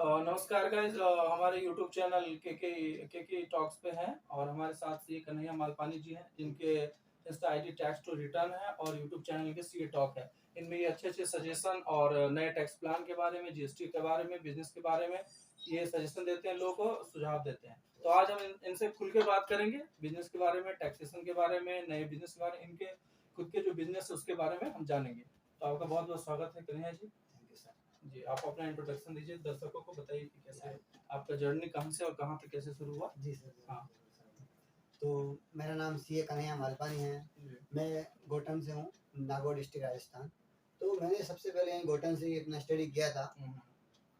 नमस्कार गाइस, हमारे YouTube channel के टॉक्स पे हैं और हमारे साथ सी कन्हैया मालपानी जी हैं, जिनके insta ID tax to return है और यूट्यूब चैनल के सी टॉक है। इनमें ये अच्छे सजेशन और नए टैक्स प्लान के बारे में, जीएसटी के बारे में, बिजनेस के बारे में ये सजेशन देते हैं, लोगों को सुझाव देते हैं। तो आज हम इनसे खुल के बात करेंगे बिजनेस के बारे में, टैक्सेशन के बारे में, नए बिजनेस के बारे में, इनके खुद के जो बिजनेस है उसके बारे में हम जानेंगे। तो आपका बहुत बहुत स्वागत है कन्हैया जी। जी, आप अपना इंट्रोडक्शन दीजिए, दर्शकों को बताइए कि कैसे आपका जर्नी कहाँ से और कहाँ पे कैसे शुरू हुआ। जी सर। हाँ। तो मेरा नाम सी कन्हैया मालपानी है। मैं गोटन से हूँ, नागौर डिस्ट्रिक्ट राजस्थान। तो मैंने सबसे पहले यहीं गोटन से ही अपना स्टडी किया था।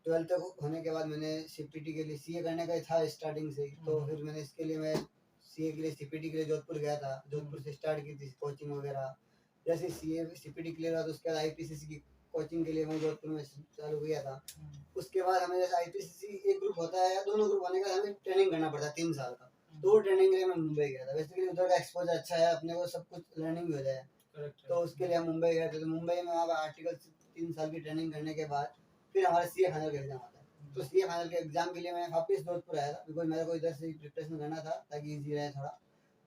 12th तक होने के बाद मैंने सीपीटी के लिए सीए करने का ही था स्टार्टिंग से ही। तो फिर मैंने इसके लिए मैं सीए के लिए सीपीटी के लिए जोधपुर गया था। जोधपुर से स्टार्ट की थी कोचिंग वगैरह। जैसे सीए सीपीटी क्लियर हुआ तो उसके बाद आईपीसीसी की कोचिंग के लिए मैं जोधपुर में चालू किया था। उसके बाद हमें जैसे आईपीसीसी एक ग्रुप होता है या दोनों ग्रुप होने का हमें ट्रेनिंग करना पड़ता है 3 साल का। तो वो ट्रेनिंग के लिए मैं मुंबई गया था। बेसिकली उधर का एक्सपोजर अच्छा है, अपने को सब कुछ लर्निंग भी हो जाए। तो उसके लिए हम मुंबई गए थे। तो मुंबई में वहाँ आर्टिकल 3 साल की ट्रेनिंग करने के बाद फिर हमारा सीए फाइनल का एग्जाम आता है। तो सीए फाइनल के एग्जाम के लिए मैं वापस जोधपुर आया था, बिकॉज मेरे को इधर से प्रिपरेशन करना था ताकि ईजी रहे थोड़ा।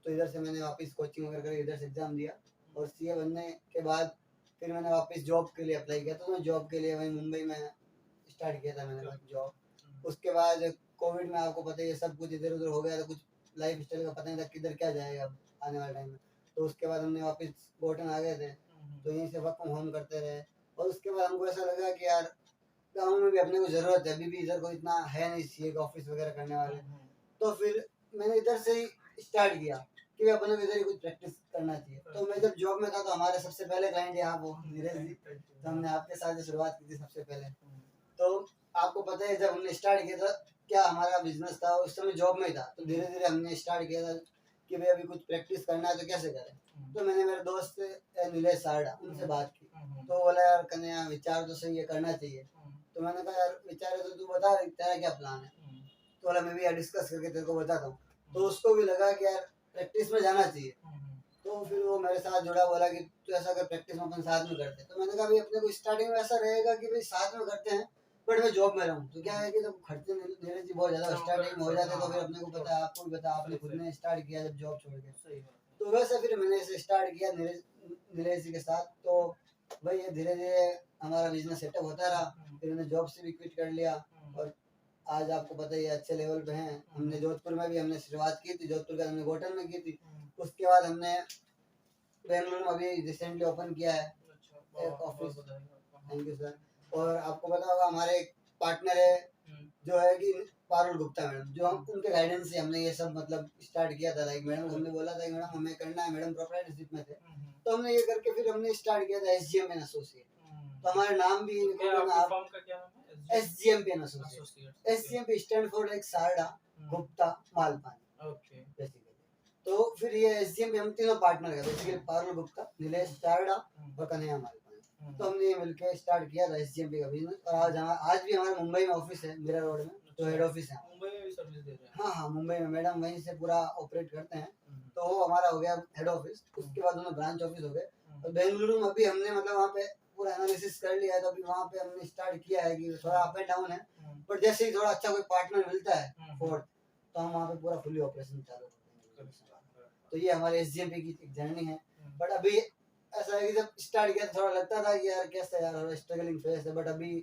तो इधर से मैंने वापस कोचिंग वगैरह कर इधर से एग्जाम दिया और सीए बनने के बाद फिर मैंने वापस जॉब के लिए अप्लाई किया। तो मैं जॉब के लिए वहीं मुंबई में स्टार्ट किया था मैंने जॉब। उसके बाद कोविड में आपको पता ही है सब कुछ इधर उधर हो गया था, कुछ लाइफ स्टाइल का पता नहीं था किधर क्या जाएगा अब आने वाले टाइम में। तो उसके बाद हमने वापस गोटन आ गए थे। तो यहीं से वर्क फ्रॉम होम करते रहे। और उसके बाद हमको ऐसा लगा कि यार गाँव में भी अपने को ज़रूरत है, अभी भी इधर कोई इतना है नहीं सीए का ऑफिस वगैरह करने वाले। तो फिर मैंने इधर से ही स्टार्ट किया कि अपने को इधर ही कुछ प्रैक्टिस करना चाहिए। तो मैं जब जॉब में था तो हमारे सबसे पहले क्लाइंट यहाँ वो नीरज जी। तो हमने आपके साथ शुरुआत की थी सबसे पहले। तो आपको पता है जब हमने स्टार्ट किया था क्या हमारा बिजनेस था, उस समय जॉब में ही था। तो धीरे धीरे हमने स्टार्ट किया था कि भाई अभी कुछ प्रैक्टिस करना है तो कैसे करें। तो मैंने मेरे दोस्त नीलेश सारडा उनसे बात की। तो बोला यार कन्हैया विचार तो सही है, करना चाहिए। तो मैंने कहा यार विचार है तो तू बता तेरा क्या प्लान है। तो बोला मैं भी यार डिस्कस करके तेरे को बताता हूँ। तो उसको भी लगा कि यार प्रैक्टिस में जाना चाहिए। तो फिर वो मेरे साथ जुड़ा, बोला कि तू ऐसा कर प्रैक्टिस में अपन साथ में करते हैं। तो मैंने कहा भाई अपने को स्टार्टिंग में ऐसा रहेगा कि भाई साथ में करते हैं बट मैं जॉब में रहूँ। तो क्या है कि जब खर्चे नीरज जी बहुत ज़्यादा स्टार्टिंग में हो जाते हैं तो फिर अपने को पता है, आपको भी पता, आपने खुद ने स्टार्ट किया जब जॉब छोड़ के। तो वैसे फिर मैंने इसे स्टार्ट किया नीरज जी के साथ। तो भाई ये धीरे धीरे हमारा बिजनेस सेटअप होता रहा। फिर मैंने जॉब से भी क्विट कर लिया और आज आपको पता ही है अच्छे लेवल पे हैं। हमने जोधपुर में भी हमने शुरुआत की थी, जोधपुर का हमने गोटन में की थी। उसके बाद हमने बेंगलुरु में अभी रिसेंटली ओपन किया है एक ऑफिस। Thank you sir. और आपको पता होगा हमारे एक पार्टनर है जो है कि पारुल गुप्ता मैडम, जो हम उनके गाइडेंस से हमने ये सब मतलब स्टार्ट किया था। लाइक मैडम हमने बोला था कि मैडम हमें करना है, मैडम प्रोप्राइटरशिप में थे। तो हमने ये करके फिर हमने स्टार्ट किया था एसजीएम एंड एसोसिएट। तो हमारा नाम भी SGM and associate. SGM stand for like Sarda Gupta Malpani basically. तो फिर ये एसजीएम हम तीनों पार्टनर है, बेसिकली पारुल गुप्ता, नीलेश सारडा और कन्हैया मालपानी। तो हमने मिलकर स्टार्ट किया था एसजीएम का बिजनेस। और आज भी हमारे मुंबई में ऑफिस है, मीरा रोड में, तो हेड ऑफिस है। मुंबई में भी सर्विस दे रहे हैं। हाँ हाँ, मुंबई में मैडम वहीं से पूरा ऑपरेट करते हैं। तो वो हमारा हो गया हेड ऑफिस। उसके बाद दोनों ब्रांच ऑफिस हो गए। और बेंगलुरु में अभी हमने मतलब वहाँ पे पूरा एनालिसिस कर लिया है। तो अभी वहाँ पे हमने स्टार्ट किया है कि थोड़ा अप एंड डाउन है, बट जैसे ही थोड़ा अच्छा कोई पार्टनर मिलता है फोर्थ, तो हम वहाँ पे पूरा फुली ऑपरेशन चालू करते हैं। तो ये हमारे एसजीएमपी की एक जर्नी है। बट अभी ऐसा है कि जब स्टार्ट किया थोड़ा लगता था कि यार कैसे यार स्ट्रगलिंग फेज है, बट अभी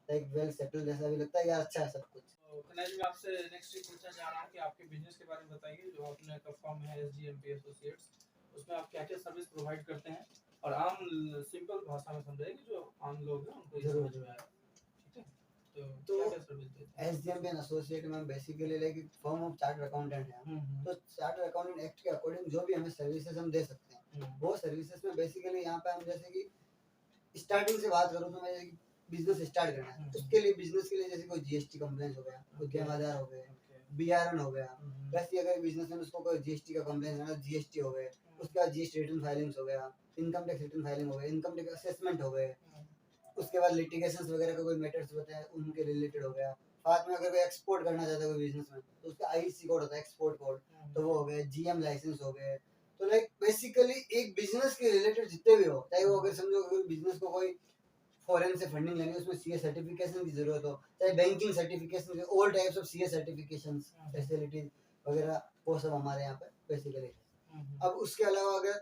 लाइक वेल सेटल्ड जैसा भी लगता है यार, अच्छा है सब कुछ। कन्हैया जी, मैं आपसे नेक्स्ट ये पूछना चाह रहा हूँ कि आपके बिजनेस के बारे में बताइए, जो आपने फर्म है एसजीएमपी एसोसिएट्स, उसमें आप क्या क्या सर्विस प्रोवाइड करते हैं और आम सिंपल भाषा में समझाइए कि जो आम लोग हैं उनको ये समझ में आए। ठीक है, तो क्या क्या सर्विस देते हैं? एसजीएमपी एंड एसोसिएट में basically like firm of chartered accountant है। तो चार्टर्ड अकाउंटेंट एक्ट के अकॉर्डिंग जो भी हमें सर्विसेज हम दे सकते हैं, वो सर्विसेज में बेसिकली यहाँ पे हम जैसे कि स्टार्टिंग से बात करूँ तो मैं बिजनेस स्टार्ट करना है, उसके लिए बिजनेस के लिए जैसे कोई जीएसटी कंप्लेंट हो गया, कोई केमादार हो गए, बीआरएन हो गया। वैसे अगर बिजनेस में उसको कोई जीएसटी का कंप्लेंट है, जीएसटी हो गए, उसके बाद जीएसटी रिटर्न फाइलिंग्स हो गया, इनकम टैक्स रिटर्न फाइलिंग हो गया, इनकम टैक्स असेसमेंट हो गए। उसके बाद लिटिगेशंस वगैरह का कोई मैटर्स होते हैं उनके रिलेटेड हो गया। बाद में अगर कोई एक्सपोर्ट करना चाहता है कोई बिजनेस में तो उसका आईसी कोड होता है, एक्सपोर्ट कोड, तो वो हो गए, जीएम लाइसेंस हो गए। तो लाइक बेसिकली एक बिजनेस के रिलेटेड जितने भी हो, चाहे वो अगर समझो कोई बिजनेस को कोई फॉरेन से फंडिंग लेनी है, उसमें सीए सर्टिफिकेशन की जरूरत हो, चाहे banking certification, all types of CA certification facilities वगैरह, वो सब हमारे यहाँ पे बेसिकली। अब उसके अलावा अगर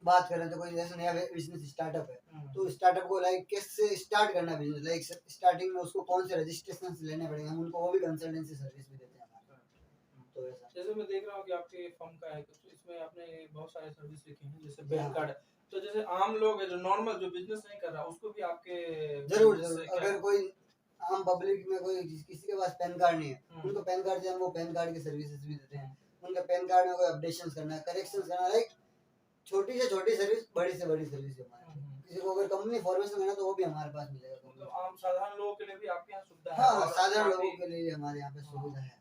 बात करें तो कोई जैसे नया बिजनेस स्टार्टअप है, तो स्टार्टअप को लाइक कैसे स्टार्ट करना है बिजनेस, लाइक स्टार्टिंग में उसको कौन से रजिस्ट्रेशन लेने पड़ेंगे, हम उनको वो भी कंसल्टेंसी सर्विस भी देते हैं हमारे। तो ऐसा जैसे मैं देख रहा हूँ कि आपके फर्म का है, तो इसमें आपने बहुत सारे सर्विस लिखे हैं, जैसे बैंक कार्ड, तो जैसे आम लोग है जो नॉर्मल जो बिजनेस नहीं कर रहा, उसको भी आपके जरूर अगर कोई आम पब्लिक में कोई किसी के पास पैन कार्ड नहीं है, उनको पैन कार्ड से हम वो पैन कार्ड की सर्विसेज भी देते हैं। उनका पैन कार्ड में कोई अपडेशन करना है, करेक्शन करना है, लाइक छोटी से छोटी सर्विस, बड़ी से बड़ी सर्विस हमारे। किसी को अगर कंपनी फॉर्मेशन करना तो वो भी हमारे पास मिलेगा। मतलब आम साधारण लोगों के लिए भी आपके यहाँ सुविधा है? हाँ, साधारण लोगों के लिए हमारे यहाँ पे सुविधा है।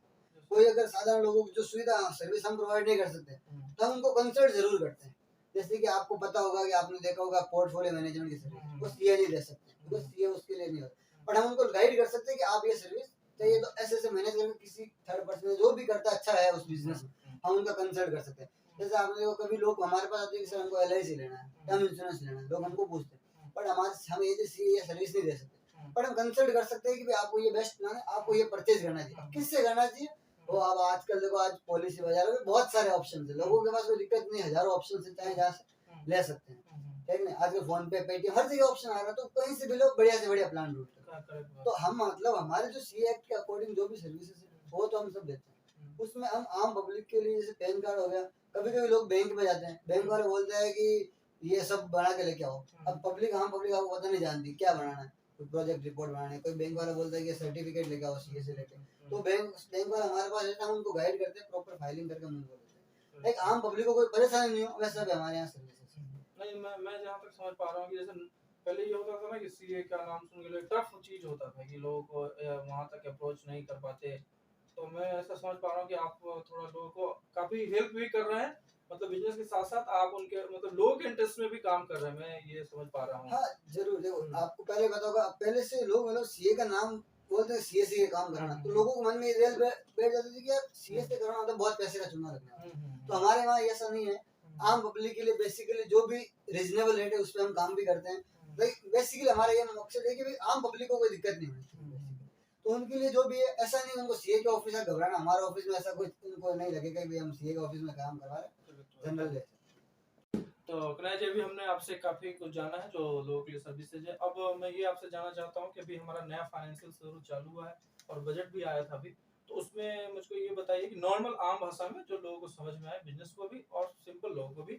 कोई अगर साधारण लोगों को जो सुविधा सर्विस हम प्रोवाइड नहीं कर सकते, तो हम उनको कंसल्ट जरूर करते हैं। जैसे कि आपको पता होगा कि आपने देखा होगा पोर्टफोलियो मैनेजमेंट की सर्विस, वो सीए नहीं दे सकते, बिकॉज सीए उसके लिए नहीं होता, बट हम उनको गाइड कर सकते हैं कि आप ये सर्विस चाहिए तो ऐसे ऐसे मैनेज करके किसी थर्ड पर्सन जो भी करता अच्छा है उस बिजनेस में, हम उनका कंसल्ट कर सकते हैं। जैसे आपने देखो कभी लोग हमारे पास आते हैं कि सर हमको एलआईसी लेना है, टर्म इंश्योरेंस लेना है, लोग हमको पूछते हैं, बट हम ये सर्विस नहीं दे सकते, बट हम कंसल्ट कर सकते हैं कि आपको ये बेस्ट प्लान है, आपको ये परचेज करना चाहिए, किससे करना चाहिए। वो अब आजकल देखो, आज पॉलिसी बाजार में बहुत सारे ऑप्शन है, लोगों के पास कोई दिक्कत नहीं, हजारों ऑप्शन से चाहे जहाँ से ले सकते हैं, ठीक है। आजकल फोन पे, पेटीएम, हर जगह ऑप्शन आ रहा है, तो कहीं से भी लोग बढ़िया से बढ़िया प्लान ढूंढते हैं। तो हम मतलब हमारे जो सी एक्ट के अकॉर्डिंग जो भी सर्विसेज है वो तो हम सब देते हैं। उसमें हम आम पब्लिक के लिए जैसे पैन कार्ड हो गया, कभी कभी लोग बैंक में जाते हैं, बैंक वाले बोलते हैं कि ये सब बना के लेके आओ। अब पब्लिक, आम पब्लिक आपको पता नहीं जानती क्या बनाना है, कोई प्रोजेक्ट रिपोर्ट बनाना है, कोई बैंक वाला बोलता है कि सर्टिफिकेट लेके आओ सीए से लेके, तो बैंक वाला हमारे पास रहता है, हम उनको गाइड करते हैं, प्रॉपर फाइलिंग करके हम उनको देते हैं। एक आम पब्लिक को कोई परेशानी नहीं हो, वैसा भी हमारे यहाँ सर्विसेज। नहीं, मैं जहाँ तक समझ पा रहा हूँ कि जैसे पहले ये होता था ना कि सीए का नाम सुन के टफ चीज होता था कि लोग वहाँ तक अप्रोच नहीं कर पाते, तो मैं ऐसा समझ पा रहा हूँ कि आप थोड़ा लोगों को काफी हेल्प भी कर रहे हैं, मतलब बिजनेस के साथ साथ आप उनके मतलब लोगों के इंटरेस्ट में भी काम कर रहे हैं, मैं ये समझ पा रहा हूँ। हाँ जरूर, देखो आपको पहले पता होगा, पहले से लोग मतलब सीए का नाम बोलते हैं, सीए से ये काम कराना, तो लोगों के मन में ये बैठ जाती थी कि यार सीए से कराना मतलब बहुत पैसे का चूना लगना है। तो हमारे वहाँ ऐसा नहीं है, आम पब्लिक के लिए बेसिकली जो भी रीजनेबल रेट है उस पर हम काम भी करते हैं। बेसिकली हमारा ये मकसद है कि भाई आम पब्लिक को कोई दिक्कत नहीं होती, तो उनके लिए जो भी है, ऐसा नहीं उनको सीए के ऑफिस में घबराना, हमारे ऑफिस में ऐसा कुछ उनको नहीं लगेगा कि हम सीए के ऑफिस में काम करवा रहे हैं, जनरल। तो कन्हैया जी, अभी हमने आपसे काफी कुछ जाना है जो लोगों के लिए सर्विसेज है। अब मैं ये आपसे जानना चाहता हूँ कि अभी हमारा नया फाइनेंशियल शुरू चालू हुआ है और बजट भी आया था अभी, तो उसमें मुझको ये बताइए कि नॉर्मल आम भाषा में जो लोगों को समझ में आए, बिजनेस को भी और सिंपल लोगों को भी,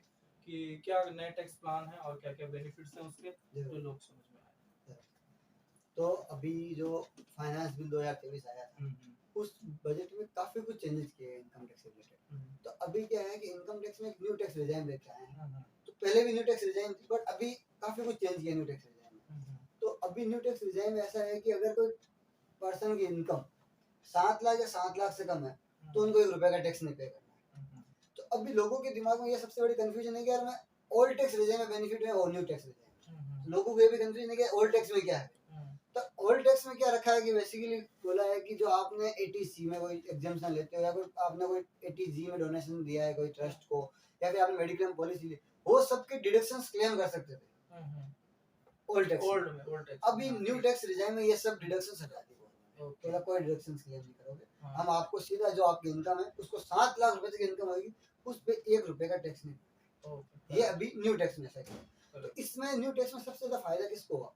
कि क्या नए टैक्स प्लान है और क्या क्या बेनिफिट्स हैं उसके, जो लोग समझ में आए। तो अभी जो फाइनेंस बिल 2023 आया था, उस बजट में काफी कुछ चेंजेस किए हैं इनकम टैक्स रिलेटेड। तो अभी क्या है कि इनकम टैक्स में एक न्यू टैक्स रिजाइम लेके आए हैं, तो पहले भी न्यू टैक्स रिजाइम थी, बट अभी काफी कुछ चेंज किया न्यू टैक्स रिजाइम में। तो अभी न्यू टैक्स रिजाइम में ऐसा है कि अगर कोई पर्सन की इनकम 7 लाख या 7 लाख से कम है, तो उनको 1 रुपए का टैक्स नहीं पे करना है। तो अभी लोगों के दिमाग में ये सबसे बड़ी कंफ्यूजन है कि यार मैं ओल्ड टैक्स रिजाइम में बेनिफिट है और न्यू टैक्स रिजाइम, लोगों को ये भी कंफ्यूजन है कि ओल्ड टैक्स में क्या है। तो ओल्ड टैक्स में क्या रखा है कि बेसिकली बोला है कि जो आपने 80C में कोई एग्जाम्पशन लेते हो, या कोई आपने कोई 80G में डोनेशन दिया है कोई ट्रस्ट को, या फिर आपने मेडिक्लेम पॉलिसी ली, वो सबके डिडक्शंस क्लेम कर सकते थे ओल्ड टैक्स। अभी न्यू टैक्स रिजाइम में ये सब डिडक्शंस हटा दी, तो कोई डिडक्शंस क्लेम नहीं करोगे। हम आपको सीधा जो आपकी इनकम है उसको 7 लाख रुपए तक इनकम होगी, उस पे 1 रुपए का टैक्स नहीं। ये अभी न्यू टैक्स में ऐसा है। तो इसमें न्यू टैक्स में सबसे ज्यादा फायदा किसको हुआ,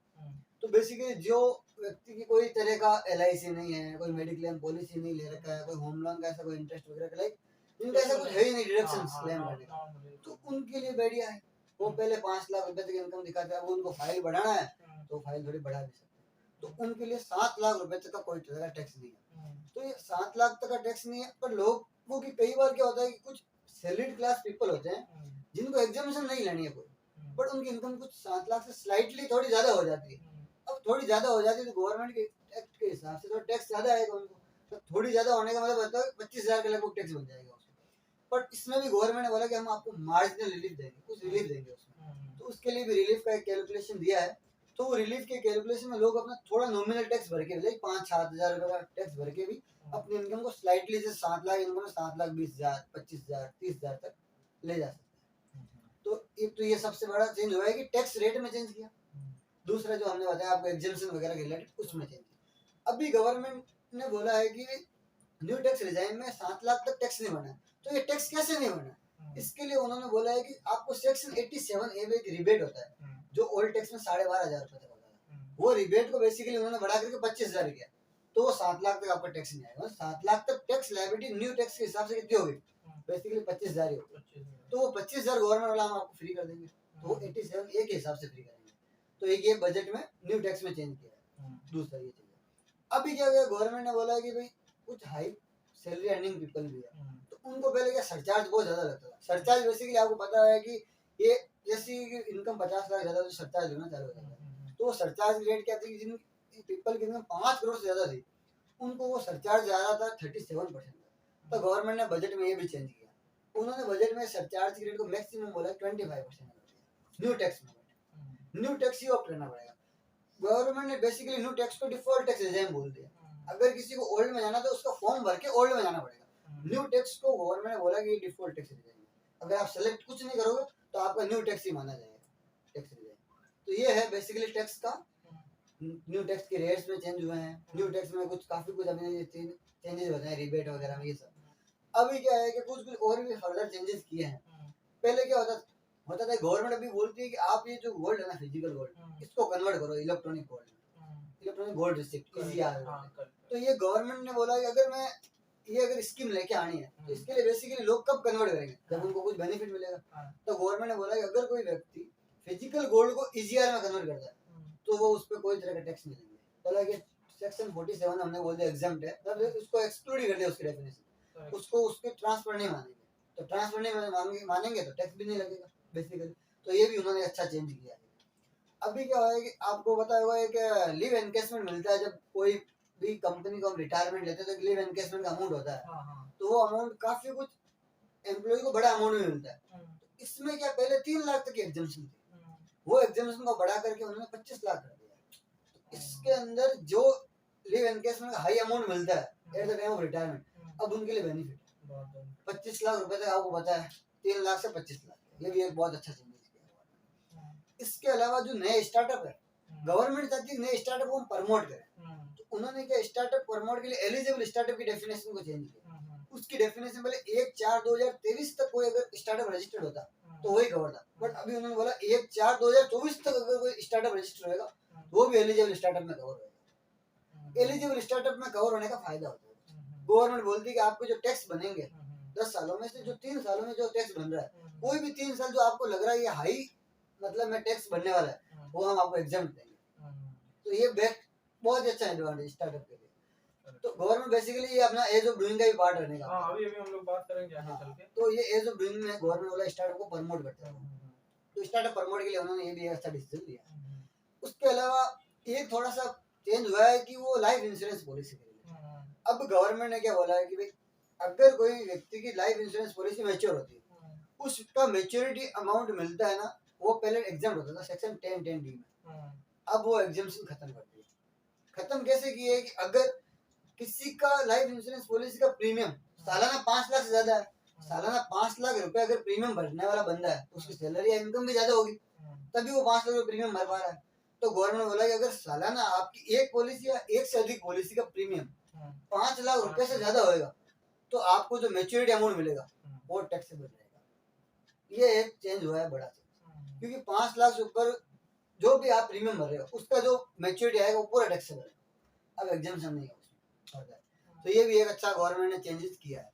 तो बेसिकली जो व्यक्ति की कोई तरह का एलआईसी नहीं है, कोई मेडिक्लेम पॉलिसी नहीं ले रखा है, कोई होम लोन का ऐसा कोई इंटरेस्ट वगैरह का, लाइक इनका ऐसा कुछ है ही नहीं डिडक्शन क्लेम करने का, तो उनके लिए बढ़िया है। वो पहले 5 लाख रुपए तक इनकम दिखाते हैं, वो उनको फाइल बढ़ाना है तो फाइल थोड़ी बढ़ा भी सकते हैं, तो उनके लिए 7 लाख रुपए तक का कोई तरह का टैक्स नहीं है। तो ये 7 लाख तक का टैक्स नहीं है, पर लोगों की कई बार क्या होता है कि कुछ सैलरीड क्लास पीपल होते हैं जिनको एग्जामिनेशन नहीं लेनी है कोई, बट उनकी इनकम कुछ 7 लाख से स्लाइटली थोड़ी ज्यादा हो जाती है। अब थोड़ी ज्यादा हो जाती है तो गवर्नमेंट के एक्ट के हिसाब से तो टैक्स ज्यादा आएगा उनको, तो थोड़ी ज्यादा होने का मतलब होता है 25,000 के लगभग टैक्स बन जाएगा उसको। बट इसमें भी गवर्नमेंट ने बोला कि हम आपको मार्जिनल रिलीफ देंगे, कुछ रिलीफ देंगे उसमें, तो उसके लिए भी रिलीफ का एक कैलकुलेशन दिया है। तो वो रिलीफ के कैलकुलेशन में लोग अपना थोड़ा नॉमिनल टैक्स भर के, लाइक 5-7 हजार रुपए का टैक्स भर के भी अपनी इनकम को स्लाइटली से 7 लाख इनकम 7 लाख 20,000, 25,000, 30,000 तक ले जा सकते हैं। तो एक तो ये सबसे बड़ा चेंज हुआ है कि टैक्स रेट में चेंज किया। दूसरा जो हमने बताया आपको एग्जाम्शन वगैरह के रिलेटेड उसमें चेंज किया। अभी गवर्नमेंट ने बोला है कि न्यू टैक्स रिजाइम में 7 लाख तक टैक्स नहीं बना। तो ये टैक्स कैसे नहीं बना, इसके लिए उन्होंने बोला है कि आपको सेक्शन 87A में एक रिबेट होता है जो ओल्ड टैक्स में 12,500 रुपए तक होता है, वो रिबेट को बेसिकली उन्होंने बढ़ा करके 25,000 किया, तो वो 7 लाख तक आपका टैक्स नहीं आएगा। 7 लाख तक टैक्स लायबिलिटी न्यू टैक्स के हिसाब से कितनी होगी, बेसिकली 25,000 ही होगी। तो वो 25,000 गवर्नमेंट वाला हम आपको फ्री कर देंगे, तो वो 87A के हिसाब से फ्री करेंगे। तो एक ये बजट में न्यू टैक्स में चेंज किया है। दूसरा ये चीज है। अभी क्या गया, गवर्नमेंट ने बोला कि भाई कुछ हाई सैलरी अर्निंग पीपल भी है, तो उनको पहले क्या सरचार्ज बहुत ज्यादा लगता था। सरचार्ज बेसिकली आपको पता है कि ये जैसी इनकम 50 लाख ज्यादा तो सरचार्ज लेना चालू हो जाता है। तो वो सरचार्ज रेट क्या थी, जिन पीपल की इनकम 5 करोड़ से ज्यादा थी उनको वो सरचार्ज आ रहा था 37%। तो गवर्नमेंट ने बजट में ये भी चेंज किया, उन्होंने बजट में सरचार्ज के रेट को मैक्सिमम बोला 25% न्यू टैक्स में। न्यू टैक्स ही ऑप्ट करना पड़ेगा। गवर्नमेंट ने बेसिकली न्यू टैक्स को डिफॉल्ट टैक्स रिजाइम बोल दिया। अगर किसी को ओल्ड में जाना तो उसका फॉर्म भर के ओल्ड में जाना पड़ेगा। न्यू टैक्स को गवर्नमेंट ने बोला कि ये डिफॉल्ट टैक्स रिजाइम है, अगर आप सेलेक्ट कुछ नहीं करोगे तो आपका न्यू टैक्स ही माना जाएगा टैक्स रिजाइम। तो ये है बेसिकली टैक्स का। न्यू टैक्स के रेट्स में चेंज हुए हैं, न्यू टैक्स में कुछ काफी कुछ अभी चेंजेस होते हैं रिबेट वगैरह में, ये सब। अभी क्या है कि कुछ कुछ और भी फर्दर चेंजेस किए हैं। पहले क्या होता था गवर्नमेंट अभी बोलती है कि आप ये जो गोल्ड है ना फिजिकल गोल्ड, इसको कन्वर्ट करो इलेक्ट्रॉनिक गोल्ड में, इलेक्ट्रॉनिक गोल्ड रिसिप्ट इजी आ रहा है। तो ये गवर्नमेंट ने बोला कि अगर मैं ये अगर स्कीम लेके आनी है तो इसके लिए बेसिकली लोग कब कन्वर्ट करेंगे, जब उनको कुछ बेनिफिट मिलेगा। तो गवर्नमेंट ने बोला कि अगर कोई व्यक्ति फिजिकल गोल्ड को ईजीआर में कन्वर्ट करता है तो वो उस पर कोई तरह का टैक्स नहीं देंगे। हालांकि सेक्शन 47 हमने बोल दिया एग्जाम्प्ट है, तब उसको एक्सक्लूड ही कर दिया उसकी डेफिनेशन, उसको उसके ट्रांसफर नहीं मानेंगे। तो ट्रांसफर नहीं मानेंगे तो टैक्स भी नहीं लगेगा बेसिकली। तो ये भी उन्होंने अच्छा चेंज किया है। अभी क्या है कि आपको पता होगा एक लीव एनकेशमेंट मिलता है, जब कोई भी कंपनी को हम रिटायरमेंट लेते हैं तो लीव एनकेशमेंट का अमाउंट होता है। तो वो अमाउंट काफी कुछ एम्प्लॉय को बड़ा अमाउंट में मिलता है। इसमें क्या पहले 3 लाख तक की एग्जाम्पशन थी, वो एग्जाम्पशन को बढ़ा करके उन्होंने 25 लाख कर दिया। तो इसके अंदर जो लीव एनकेशमेंट का हाई अमाउंट मिलता है at the time of retirement, अब उनके लिए बेनिफिट 25 लाख रुपए तक आपको पता है, 3 लाख से 25 लाख, ये भी एक बहुत अच्छा चेंजेस किया। इसके अलावा जो नए स्टार्टअप है, गवर्नमेंट चाहती है नए स्टार्टअप को हम प्रमोट करें, तो उन्होंने क्या स्टार्टअप प्रमोट के लिए एलिजिबल स्टार्टअप की डेफिनेशन को चेंज किया। उसकी डेफिनेशन पहले 1/4/2023 तक कोई अगर स्टार्टअप रजिस्टर्ड होता तो वही कवर था, बट अभी उन्होंने बोला 1/4/2024 तक अगर कोई स्टार्टअप रजिस्टर होगा वो भी एलिजिबल स्टार्टअप में कवर होगा। एलिजिबल स्टार्टअप में कवर होने का फायदा होता है, गवर्नमेंट बोलती है कि आपके जो टैक्स बनेंगे 10 सालों में से जो 3 सालों में जो टैक्स बन रहा है, कोई भी 3 साल जो आपको लग रहा है ये हाई मतलब में टैक्स बनने वाला है, वो हम आपको एग्जाम्प्ट देंगे। तो ये बेस्ट बहुत अच्छा एडवांटेज स्टार्टअप के लिए। तो गवर्नमेंट बेसिकली ये अपना एज ऑफ डूइंग का भी पार्ट रहने का। अभी हम लोग बात करेंगे आगे चल के। तो ये एज ऑफ डूइंग में गवर्नमेंट वाला स्टार्टअप को प्रमोट करता है। तो स्टार्टअप प्रमोट के लिए उन्होंने ये भी अच्छा डिसीजन लिया। उसके अलावा ये थोड़ा सा चेंज हुआ है कि वो लाइफ इंश्योरेंस पॉलिसी के लिए अब गवर्नमेंट ने क्या बोला है कि भाई अगर कोई व्यक्ति की लाइफ इंश्योरेंस पॉलिसी मैच्योर होती है, उसका मैच्योरिटी अमाउंट मिलता है ना, वो पहले एग्जाम होता था सेक्शन 10(10)(d) में, अब वो एग्जाम्शन खत्म कर दिया। खत्म कैसे किए कि अगर किसी का लाइफ इंश्योरेंस पॉलिसी का प्रीमियम सालाना 5 लाख से ज्यादा है, सालाना 5 लाख रुपए अगर प्रीमियम भरने वाला बंदा है तो उसकी सैलरी या इनकम भी ज्यादा होगी, तभी वो 5 लाख रुपए प्रीमियम भर पा रहा है। तो गवर्नमेंट बोला कि अगर सालाना आपकी एक पॉलिसी या एक से अधिक पॉलिसी का प्रीमियम 5 लाख रुपए से ज्यादा होएगा तो आपको जो मैच्योरिटी अमाउंट मिलेगा वो टैक्सेबल रहेगा। ये एक चेंज हुआ है बड़ा चेंज, क्योंकि 5 लाख से ऊपर जो भी आप प्रीमियम भर रहे हो उसका जो मैच्योरिटी आएगा वो पूरा टैक्सेबल है, अब एग्जाम्पशन नहीं है उसमें। तो ये भी एक अच्छा गवर्नमेंट ने चेंजेस किया है।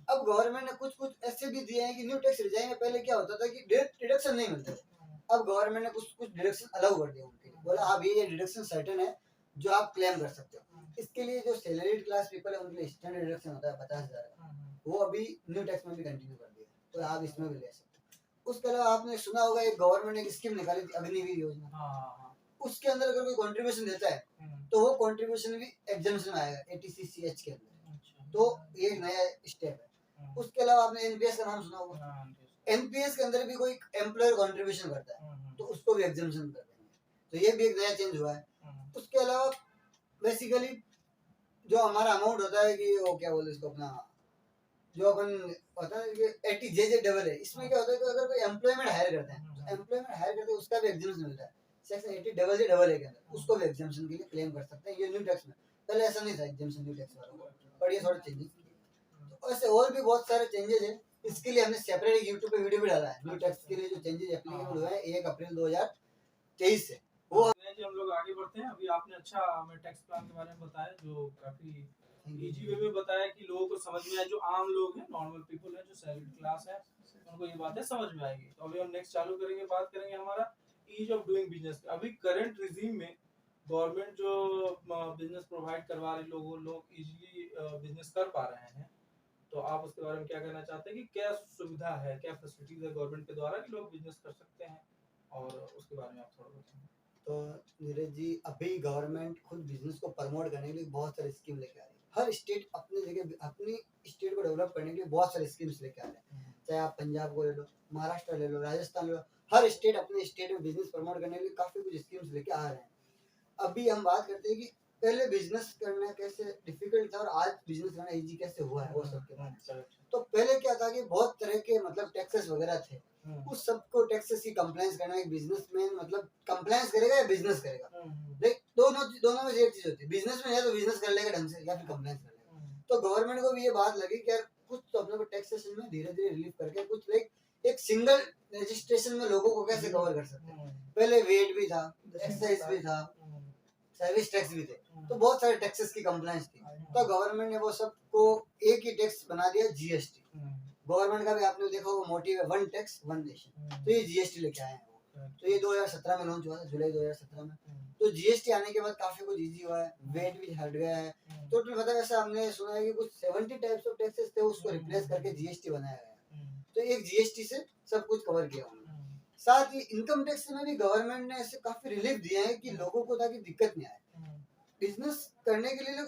अब गवर्नमेंट ने कुछ कुछ ऐसे भी दिए हैं कि न्यू टैक्स रिजाइम में पहले क्या होता था कि डायरेक्ट डिडक्शन नहीं मिलता था, अब गवर्नमेंट ने कुछ कुछ डिडक्शन अलाउ कर दिया उनके लिए, बोला आप ये डिडक्शन सर्टेन है जो आप क्लेम कर सकते हो। इसके लिए जो सैलरीड क्लास पीपल है उनके लिए स्टैंडर्ड डिडक्शन होता है 50,000 का, वो अभी न्यू टैक्स में भी कंटिन्यू कर दिया, तो आप इसमें भी ले सकते हो। उसके अलावा आपने सुना होगा एक गवर्नमेंट ने एक स्कीम निकाली थी अग्निवीर योजना, उसके अंदर अगर कोई कंट्रीब्यूशन देता है तो वो कंट्रीब्यूशन भी एग्जाम्पशन में आएगा 80CCH के अंदर, तो ये एक नया स्टेप है। उसके अलावा आपने एनपीएस का नाम सुना होगा, एनपीएस के अंदर भी कोई एम्प्लॉयर कंट्रीब्यूशन करता है तो उसको भी एग्जाम्पशन कर देंगे, तो ये भी एक नया चेंज हुआ है। उसके अलावा बेसिकली जो हमारा अमाउंट होता है कि वो क्या बोलते इसको अपना जो अपन होता है कि 80JJ डबल है, इसमें क्या होता है कि अगर कोई एम्प्लॉयमेंट हायर करते हैं तो एम्प्लॉयमेंट हायर करते हैं उसका भी एग्जाम्पशन मिलता है section 80 double J double A के अंदर उसको भी एग्जाम्पशन के लिए क्लेम कर सकते हैं, ये न्यू टैक्स में। पहले ऐसा नहीं था एग्जाम्पशन न्यू टैक्स वालों को, पर ये थोड़े चेंजेस किए। तो ऐसे और भी बहुत सारे चेंजेस हैं, इसके लिए हमने सेपरेट यूट्यूब पे वीडियो भी डाला है। न्यू टैक्स के लिए जो चेंजेस एप्लीकेबल हुए हैं 1 अप्रैल 2023 से, वो हम लोग आगे बढ़ते हैं। अभी आपने अच्छा हमें टैक्स प्लान के बारे में बताया, जो काफी इजी वे में बताया कि लोगों को समझ में आए, जो आम लोग हैं, नॉर्मल पीपल हैं, जो सैलरी क्लास है, उनको ये बातें समझ में आएगी। तो अभी हम नेक्स्ट चालू करेंगे, बात करेंगे हमारा ईज ऑफ डूइंग बिजनेस। अभी करंट रिजीम में गवर्नमेंट जो बिजनेस प्रोवाइड करवा रही लोग इजीली बिजनेस कर पा रहे हैं, तो आप उसके बारे में क्या कहना चाहते हैं कि क्या सुविधा है, क्या फैसिलिटीज है गवर्नमेंट के द्वारा कि लोग बिजनेस कर सकते हैं, और उसके बारे में आप थोड़ा बताएं। तो नीरज जी, अभी गवर्नमेंट खुद बिजनेस को प्रमोट करने के लिए बहुत सारी स्कीम लेके आ रही है। हर स्टेट अपनी जगह अपनी स्टेट को डेवलप करने के लिए बहुत सारी स्कीम्स लेके आ रहे हैं। चाहे आप पंजाब को ले लो, महाराष्ट्र ले लो, राजस्थान ले लो, हर स्टेट अपने स्टेट में बिजनेस प्रमोट करने के लिए काफी कुछ स्कीम्स लेके आ रहे हैं। अभी हम बात करते हैं कि पहले बिजनेस करना कैसे डिफिकल्ट था और आज बिजनेस करना इजी कैसे हुआ है, वो सबके बारे में। तो पहले क्या था कि बहुत तरह के मतलब टैक्सेस वगैरह थे, उस सबको टैक्सेस की कंप्लायंस करना, एक बिजनेसमैन मतलब कंप्लायंस करेगा या बिजनेस करेगा, लाइक दोनों में से एक चीज होती है। बिजनेस में है तो बिजनेस कर लेगा ढंग से, या फिर कंप्लायंस कर लेगा। तो गवर्नमेंट को भी ये बात लगी कि यार कुछ तो अपने को टैक्सेशन में धीरे धीरे रिलीफ करके कुछ लाइक एक सिंगल रजिस्ट्रेशन में लोगों को कैसे कवर कर सकते हैं। पहले वेट भी था, एक्साइज भी था, सर्विस टैक्स भी थे, तो बहुत सारे टैक्सेस की कंप्लायंस थी। तो गवर्नमेंट ने वो सबको एक ही टैक्स बना दिया, जीएसटी। गवर्नमेंट का भी आपने देखा होगा मोटिव है, वन टैक्स वन नेशन। तो ये जीएसटी लेके आए हैं वो। तो ये 2017 में लॉन्च हुआ था, जुलाई 2017 में। तो जीएसटी आने के बाद काफी कुछ इजी हुआ है, वेट भी हट गया है। टोटल मतलब ऐसा हमने सुना है कि कुछ 70 टाइप्स ऑफ टैक्सेस थे, उसको रिप्लेस करके जीएसटी बनाया गया। तो एक जीएसटी से सब कुछ कवर किया उन्होंने। साथ ही इनकम टैक्स में भी गवर्नमेंट ने ऐसे काफी रिलीफ दिए हैं कि लोगों को ताकि दिक्कत नहीं आए। बिजनेस करने के लिए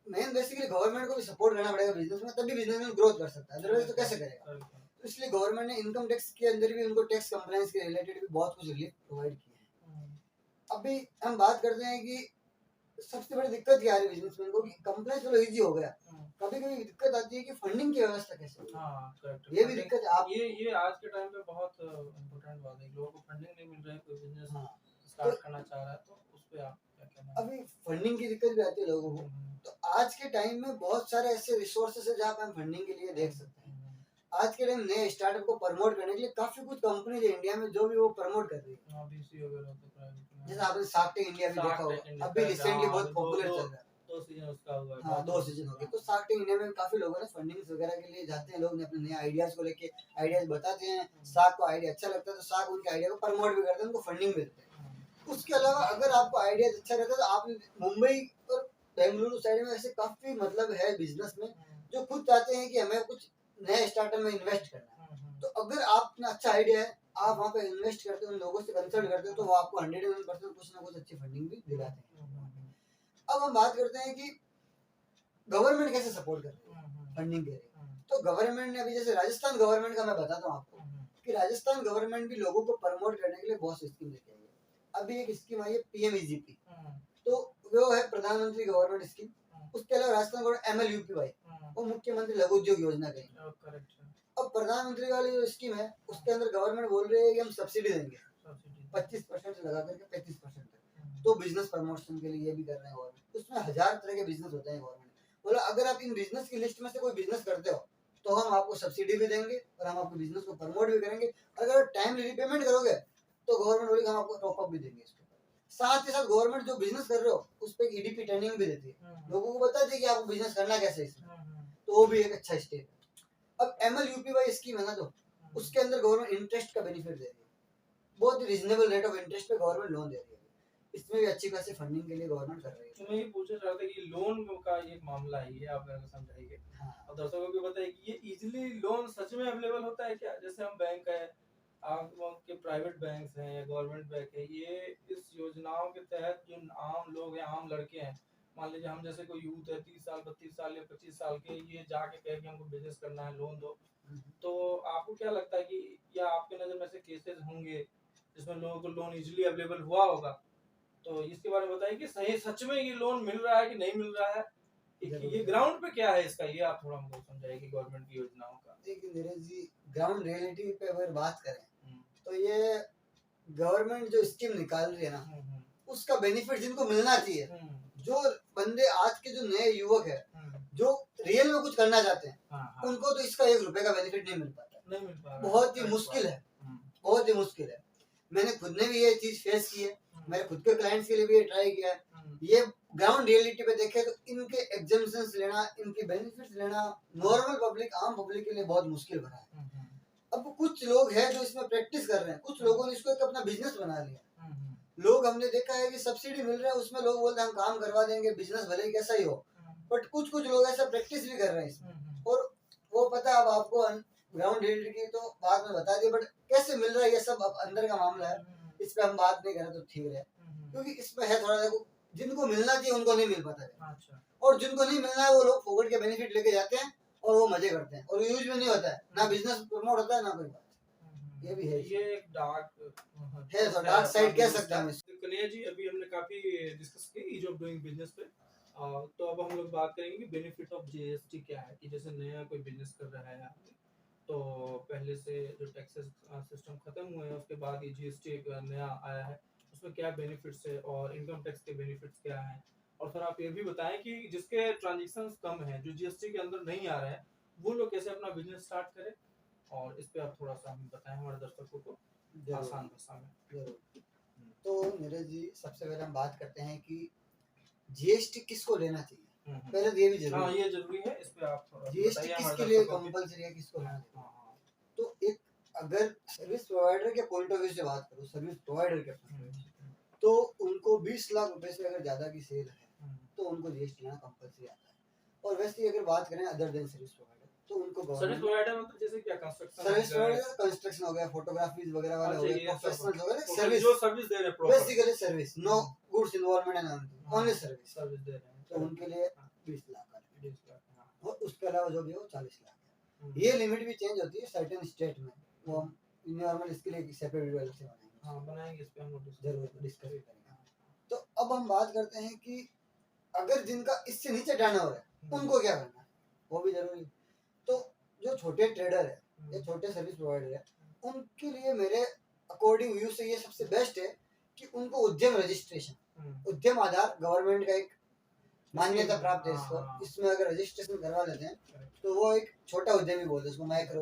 मेन बेसिकली गवर्नमेंट को भी सपोर्ट करना पड़ेगा बिजनेस में, तभी बिजनेस में ग्रोथ कर सकता है, अदरवाइज तो कैसे करेगा। तो इसलिए गवर्नमेंट ने इनकम टैक्स के अंदर भी उनको टैक्स कंप्लायंस के रिलेटेड भी बहुत कुछ रिलीफ प्रोवाइड किए हैं। अभी हम बात करते हैं कि सबसे बड़ी दिक्कत क्या है बिजनेसमैन को, कि कंप्लायंस चलो इजी हो गया, कभी कभी दिक्कत आती है कि फंडिंग की व्यवस्था कैसे होगी। करेक्ट, ये भी दिक्कत है। आप ये आज के टाइम पे बहुत इम्पोर्टेंट बात है, लोगों को फंडिंग नहीं मिल रहा है, कोई बिजनेस स्टार्ट करना चाह रहा है, तो उस पे आप क्या कहना है। अभी फंडिंग की दिक्कत भी आती है लोगों को। तो आज के टाइम में बहुत सारे ऐसे रिसोर्सेस है जहाँ पे हम फंडिंग के लिए देख सकते हैं। आज के टाइम नए स्टार्टअप को प्रमोट करने के लिए काफी कुछ कंपनी है इंडिया में जो भी वो प्रमोट कर रही है। जैसे आपने शार्क टैंक इंडिया भी देखा होगा, अभी रिसेंटली बहुत पॉपुलर चल रहा है। 2 सीजन उसका हुआ है। हाँ, 2 सीजन हो गए। तो शार्क टैंक इंडिया में काफी लोगों ने फंडिंग वगैरह के लिए जाते हैं, लोग अपने नए आइडियाज को लेके आइडियाज बताते हैं। शार्क को आइडिया अच्छा लगता है तो शार्क उनके आइडिया को प्रमोट भी करते हैं, उनको फंडिंग मिलती है। उसके अलावा अगर आपको आइडियाज अच्छा रहता है तो आप मुंबई और बेंगलुरु साइड में ऐसे काफी मतलब है बिजनेस में जो खुद चाहते हैं कि हमें कुछ नए स्टार्टअप में इन्वेस्ट करना है। तो अगर आपका अच्छा आइडिया है, आप वहाँ पे इन्वेस्ट करते हो, उन लोगों से कंसल्ट करते हो, तो वो आपको 101% कुछ ना कुछ अच्छी फंडिंग भी दिलाते हैं। अब हम बात करते हैं कि गवर्नमेंट कैसे सपोर्ट कर रही है फंडिंग के लिए। तो गवर्नमेंट ने अभी जैसे राजस्थान गवर्नमेंट का मैं बताता हूँ आपको कि राजस्थान गवर्नमेंट भी लोगों को प्रमोट करने के लिए बहुत सी स्कीम लेके आई है। अभी एक स्कीम आई है पीएमईजीपी, तो वो है प्रधानमंत्री गवर्नमेंट स्कीम। उसके अलावा राजस्थान गवर्नमेंट एमएलयूपीवाई, वो मुख्यमंत्री लघु उद्योग योजना कही। अब प्रधानमंत्री वाली जो स्कीम है उसके अंदर गवर्नमेंट बोल रही है कि हम सब्सिडी देंगे 25% से लगा करके 35% तक। तो बिजनेस प्रमोशन के लिए ये भी कर रहे हैं गवर्नमेंट। उसमें 1000 तरह के बिजनेस होते हैं। गवर्नमेंट बोला अगर आप इन बिजनेस की लिस्ट में से कोई बिजनेस करते हो तो हम आपको सब्सिडी भी देंगे और हम आपके बिजनेस को प्रमोट भी करेंगे। अगर टाइमली रिपेमेंट करोगे तो गवर्नमेंट बोलेगी हम आपको टॉप अप भी देंगे। इसके साथ ही साथ गवर्नमेंट जो बिजनेस कर रहे हो उस पर ईडीपी ट्रेनिंग भी देती है, लोगों को बताती है कि आपको बिजनेस करना कैसे है इसमें। तो वो भी एक अच्छा स्टेप है। अब एमएलयूपीवाई स्कीम है ना, जो उसके अंदर गवर्नमेंट इंटरेस्ट का बेनिफिट दे रही है, बहुत रीजनेबल रेट ऑफ इंटरेस्ट पे गवर्नमेंट लोन दे रही है। इसमें भी अच्छी खासी फंडिंग के लिए गवर्नमेंट कर रही है। तो मैं ये पूछना चाहता था कि लोन का ये मामला है, ये आप मेरे को समझाइए। और दर्शकों को बताइए कि ये इजीली लोन सच में अवेलेबल होता है क्या। जैसे हम बैंक है, आपके प्राइवेट बैंक्स हैं या गवर्नमेंट बैंक है, ये इस योजनाओं के तहत जो आम लोग हैं, आम लड़के हैं, मान लीजिए हम जैसे कोई यूथ है 30 साल 32 साल या 25 साल के, ये जाके कहे कि हमको बिजनेस करना है, लोन दो, तो आपको क्या लगता है कि या आपके नज़र में से केसेस होंगे जिसमें लोगों को लोन इजीली अवेलेबल हुआ होगा, तो इसके बारे में बताइए कि सही सच में ये लोन मिल रहा है कि नहीं मिल रहा है, ये ग्राउंड पे क्या है इसका, ये आप थोड़ा हमको समझाइए कि गवर्नमेंट की योजनाओं का। देखिए नीरज जी, ग्राउंड रियलिटी पे अगर बात करें तो ये गवर्नमेंट जो स्कीम निकाल रही है ना, उसका बेनिफिट जिनको मिलना चाहिए, जो बंदे आज के जो नए युवक है जो रियल में कुछ करना चाहते हैं, उनको तो इसका 1 रुपए का बेनिफिट नहीं मिल पाता, बहुत ही मुश्किल है, बहुत ही मुश्किल है। मैंने खुद ने भी ये चीज फेस की है, मेरे खुद के क्लाइंट्स के लिए भी ये ट्राई किया है। ये ग्राउंड रियलिटी पे देखे तो इनके एग्जामिशंस लेना, इनके बेनिफिट्स लेना नॉर्मल पब्लिक, आम पब्लिक के लिए बहुत मुश्किल भरा है। अब कुछ लोग हैं जो इसमें प्रैक्टिस कर रहे हैं, कुछ लोगों ने इसको एक अपना बिजनेस बना लिया। लोग हमने देखा है कि सब्सिडी मिल रहा है, उसमें लोग बोलते हैं हम काम करवा देंगे, बिजनेस भले ही कैसा ही हो, बट कुछ लोग ऐसा प्रैक्टिस भी कर रहे हैं इसमें। और वो पता है, अब आपको ग्राउंड रियलिटी की तो बाद में बता दिए, बट कैसे मिल रहा है ये सब अब अंदर का मामला है, इस पे हम बात नहीं करें तो ठीक है, क्योंकि इसमें है थोड़ा देखो, जिनको मिलना चाहिए उनको नहीं मिल पाता है, और जिनको नहीं मिलना है वो लोग फोकट के बेनिफिट लेके जाते हैं और वो मजे करते हैं, और यूज में नहीं होता है, ना बिजनेस प्रमोट होता है ना कोई बात। ये भी है, ये एक डार्क है, तो डार्क साइड कह सकते हैं हम इसको। कन्हैया जी, अभी हमने काफी डिस्कस की ईज ऑफ डूइंग बिजनेस पे, तो अब हम लोग बात करेंगे कि बेनिफिट ऑफ जीएसटी क्या है। कि जैसे नया कोई बिजनेस कर रहा है आदमी, तो पहले से जो टैक्सेस सिस्टम खत्म हुए हैं, उसके बाद ये जीएसटी एक नया आया है, उसमें क्या बेनिफिट्स है और इनकम टैक्स के बेनिफिट्स क्या हैं। और फिर आप ये भी बताएं कि जिसके ट्रांजेक्शन कम है, जो जीएसटी के अंदर नहीं आ रहा है, वो लोग कैसे अपना बिजनेस स्टार्ट करें, और इस पे आप थोड़ा सा हमें बताएं हमारे दर्शकों को आसान भाषा में। जरूर। तो नीरज जी, सबसे पहले हम बात करते हैं कि जीएसटी किसको लेना चाहिए। पहले तो ये भी जरूरी, हाँ ये जरूरी है, इस पे आप थोड़ा जीएसटी किसके लिए कंपलसरी है, किसको लेना चाहिए। तो एक अगर सर्विस प्रोवाइडर के पॉइंट ऑफ व्यू से बात करूं, सर्विस प्रोवाइडर के तो उनको 20 लाख रुपए से अगर ज्यादा की सेल है तो उनको जीएसटी लेना कंपलसरी आता है। और वैसे ही अगर बात करें अदर देन सर्विस प्रोवाइडर, तो उनको सर्विस प्रोवाइडर मतलब जैसे क्या कंस्ट्रक्शन, सर्विस प्रोवाइडर कंस्ट्रक्शन हो गया, फोटोग्राफीज वगैरह वाले हो गए, प्रोफेशनल हो गए, सर्विस जो सर्विस दे रहे हैं, basically service, no goods involvement and only service दे रहे हैं, तो उनके लिए 20 लाख का, और उसके अलावा जो भी हो 40 लाख है। ये लिमिट भी चेंज होती है सर्टेन स्टेट में, वो हम नॉर्मल इसके लिए सेपरेट वीडियो अलग से बनाएंगे। हां बनाएंगे, इस पे हम जरूर डिस्कस करेंगे। तो अब हम बात करते हैं कि अगर जिनका इससे नीचे टर्नओवर हो रहा है उनको क्या करना है, वो भी जरूरी। तो जो छोटे ट्रेडर है या छोटे सर्विस प्रोवाइडर है, उनके लिए मेरे अकॉर्डिंग व्यू से ये सबसे बेस्ट है कि उनको उद्यम रजिस्ट्रेशन, उद्यम आधार गवर्नमेंट का एक मान्यता प्राप्त है इसको, इसमें अगर रजिस्ट्रेशन करवा लेते हैं तो वो एक छोटा उद्यमी बोलते हैं उसको, माइक्रो,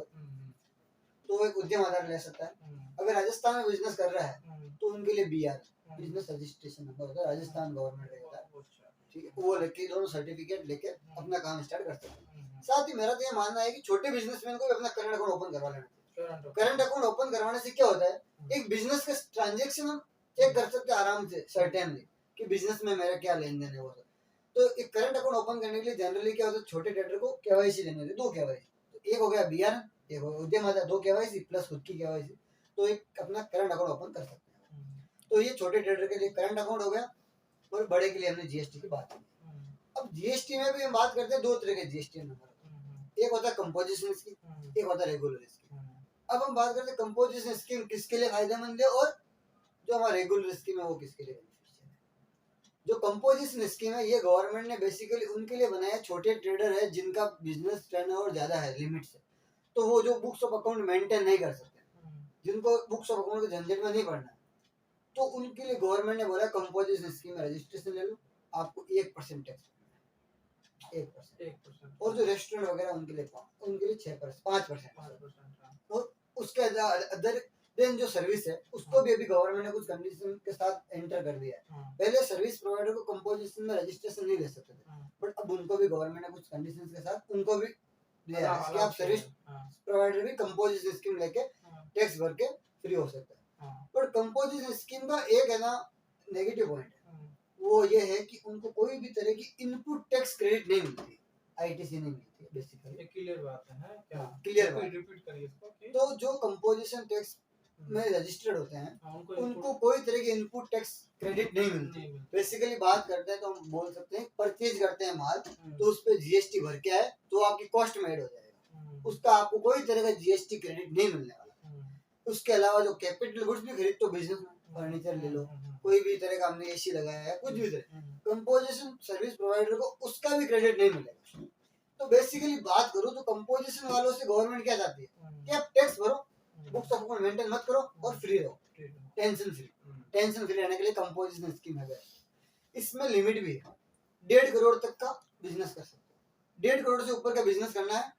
तो वो एक उद्यम आधार ले सकता है। अगर राजस्थान में बिजनेस कर रहा है तो उनके लिए बीआर, बिजनेस रजिस्ट्रेशन नंबर होता है, राजस्थान गवर्नमेंट का होता है, ठीक है, वो लेके दोनों सर्टिफिकेट लेके अपना काम स्टार्ट कर सकते हैं। साथ ही मेरा तो ये मानना है कि छोटे बिजनेसमैन को भी अपना करंट अकाउंट ओपन करवा लेना चाहिए। करंट अकाउंट ओपन करवाने से क्या होता है, एक बिजनेस के ट्रांजेक्शन हम चेक कर सकते हैं आराम से, सर्टेनली कि बिजनेस में मेरा क्या लेन देन है वो सब। तो एक करंट अकाउंट ओपन करने के लिए जनरली क्या होता है, छोटे ट्रेडर को केवाईसी लेने होती है, 2 केवाईसी, तो एक हो गया बीआर, एक हो उद्यम आधार, 2 केवाईसी प्लस खुद की केवाईसी, तो एक अपना करंट अकाउंट ओपन कर सकते हैं। तो ये छोटे ट्रेडर के लिए करंट अकाउंट हो गया, और बड़े के लिए हमने जीएसटी की बात की। अब जीएसटी में भी हम बात करते हैं 2 तरह के जीएसटी नंबर, एक होता है कंपोजिशन स्कीम, एक होता है रेगुलर स्कीम। अब हम बात करते हैं कंपोजिशन स्कीम किसके लिए फायदेमंद है, और जो हमारा रेगुलर स्कीम है वो किसके लिए बेनिफिशियल है। जो कंपोजिशन स्कीम है ये गवर्नमेंट ने बेसिकली उनके लिए बनाया, छोटे ट्रेडर है जिनका बिजनेस टर्नओवर ज्यादा है लिमिट से, तो वो जो बुक्स ऑफ अकाउंट मेंटेन नहीं कर सकते, जिनको बुक्स ऑफ अकाउंट के झंझट में नहीं पड़ना, तो उनके लिए गवर्नमेंट ने बोला कंपोजिशन स्कीम में रजिस्ट्रेशन ले लो, आपको 1% टैक्स, 1%, और जो रेस्टोरेंट वगैरह उनके लिए 6%, 5%, और उसके अदर देन जो सर्विस है उसको भी अभी गवर्नमेंट ने कुछ कंडीशन के साथ एंटर कर दिया है। पहले सर्विस प्रोवाइडर को कंपोजिशन में रजिस्ट्रेशन नहीं ले सकते थे, बट अब उनको भी गवर्नमेंट ने कुछ कंडीशन के साथ उनको भी दिया है कि आप सर्विस प्रोवाइडर भी कंपोजिशन स्कीम लेके टैक्स भर के फ्री हो सकता है। पर कंपोजिशन स्कीम का एक है ना नेगेटिव पॉइंट है, वो ये है कि उनको कोई भी तरह की इनपुट टैक्स क्रेडिट नहीं मिलती, आईटीसी नहीं मिलती, बेसिकली क्लियर बात है क्या, क्लियर बात, रिपीट करिए इसको। तो जो कंपोजिशन टैक्स में रजिस्टर्ड होते हैं उनको कोई तरह की इनपुट टैक्स क्रेडिट नहीं मिलती। बेसिकली बात करते हैं तो हम बोल सकते हैं परचेज करते हैं माल, तो उस पर जीएसटी भर के आए तो आपकी कॉस्ट में ऐड हो जाएगा, उसका आपको कोई तरह का जीएसटी क्रेडिट नहीं मिलने वाला। उसके अलावा जो कैपिटल गुड्स भी खरीद तो बिजनेस में फर्नीचर ले लो, कोई भी तरह का हमने एसी लगाया है, कुछ भी तरह कंपोजिशन सर्विस प्रोवाइडर को उसका भी क्रेडिट नहीं मिलेगा। तो बेसिकली बात करूं तो कंपोजिशन वालों से गवर्नमेंट क्या चाहती है कि आप टैक्स भरो, बुक्स ऑफ अकाउंट मेंटेन मत करो और फ्री रहो, टेंशन फ्री रहने के लिए कंपोजिशन स्कीम है बेस्ट। इसमें लिमिट भी है, 1.5 करोड़ तक का बिजनेस कर सकते हो। 1.5 करोड़ से ऊपर का बिजनेस करना है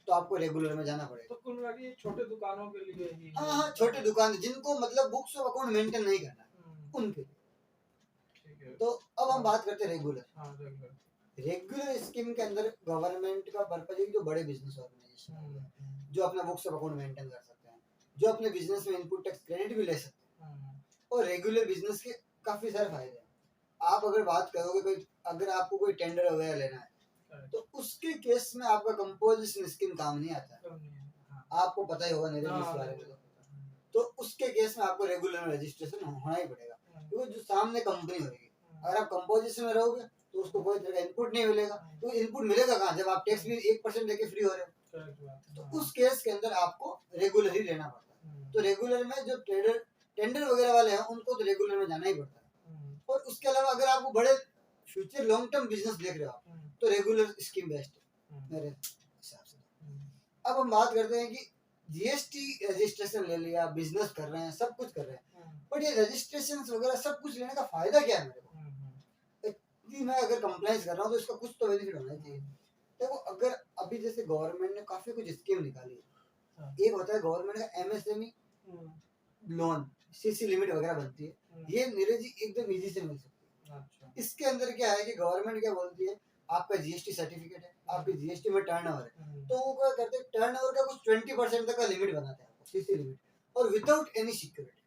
तो आपको रेगुलर में जाना पड़ेगा। तो कुल मिला के ये छोटे दुकानों के लिए ही हाँ, छोटी दुकान जिनको मतलब बुक्स ऑफ अकाउंट मेंटेन नहीं करना उनके लिए। ठीक है। तो अब हम बात करते हैं रेगुलर। हाँ, रेगुलर स्कीम के अंदर गवर्नमेंट का पर्पज है कि जो बड़े बिजनेस ऑर्गेनाइजेशन जो अपना बुक्स ऑफ अकाउंट मेंटेन कर सकते हैं, जो अपने बिजनेस में इनपुट टैक्स क्रेडिट भी ले सकते हैं। और रेगुलर बिजनेस के काफी सारे फायदे हैं। आप अगर बात करोगे कोई, अगर आपको कोई टेंडर वगैरह लेना है तो उसके केस में आपका कंपोजिशन स्कीम काम नहीं आता है। आपको पता ही होगा नीरज इस बारे में। तो उसके केस में आपको रेगुलर में रजिस्ट्रेशन होना ही पड़ेगा, क्योंकि जो सामने कंपनी होगी, अगर आप कंपोजिशन में रहोगे तो उसको कोई तरह का इनपुट नहीं मिलेगा। तो इनपुट मिलेगा कहाँ, जब आप टैक्स भी 1% लेके फ्री हो रहे हो। तो उस केस के अंदर आपको रेगुलर ही लेना पड़ता है। तो रेगुलर में जो टेंडर वगैरह वाले हैं उनको तो रेगुलर में जाना ही पड़ता है। और उसके अलावा अगर आपको बड़े फ्यूचर लॉन्ग टर्म बिजनेस देख रहे हो आप, तो रेगुलर स्कीम बेस्ट है मेरे हिसाब से। अब हम बात करते हैं कि जीएसटी रजिस्ट्रेशन ले लिया, बिजनेस कर रहे हैं, सब कुछ कर रहे हैं, बट ये रजिस्ट्रेशन वगैरह सब कुछ लेने का फायदा क्या है मेरे को? कि मैं अगर कंप्लाइंस कर रहा हूँ तो इसका कुछ तो बेनिफिट होना चाहिए। देखो, अगर अभी जैसे गवर्नमेंट ने काफी कुछ स्कीम निकाली है। एक होता है गवर्नमेंट का एमएसएमई लोन, सीसी लिमिट वगैरह बनती है, ये नीरज जी एकदम इजी से मिल सकती है। इसके अंदर क्या है कि गवर्नमेंट क्या बोलती है, आपका जीएसटी सर्टिफिकेट है, आपके जीएसटी में टर्नओवर है, तो वो क्या करते हैं, टर्नओवर का कुछ 20% तक का लिमिट बनाते हैं आपको, सीसी लिमिट, और विदाउट एनी सिक्योरिटी,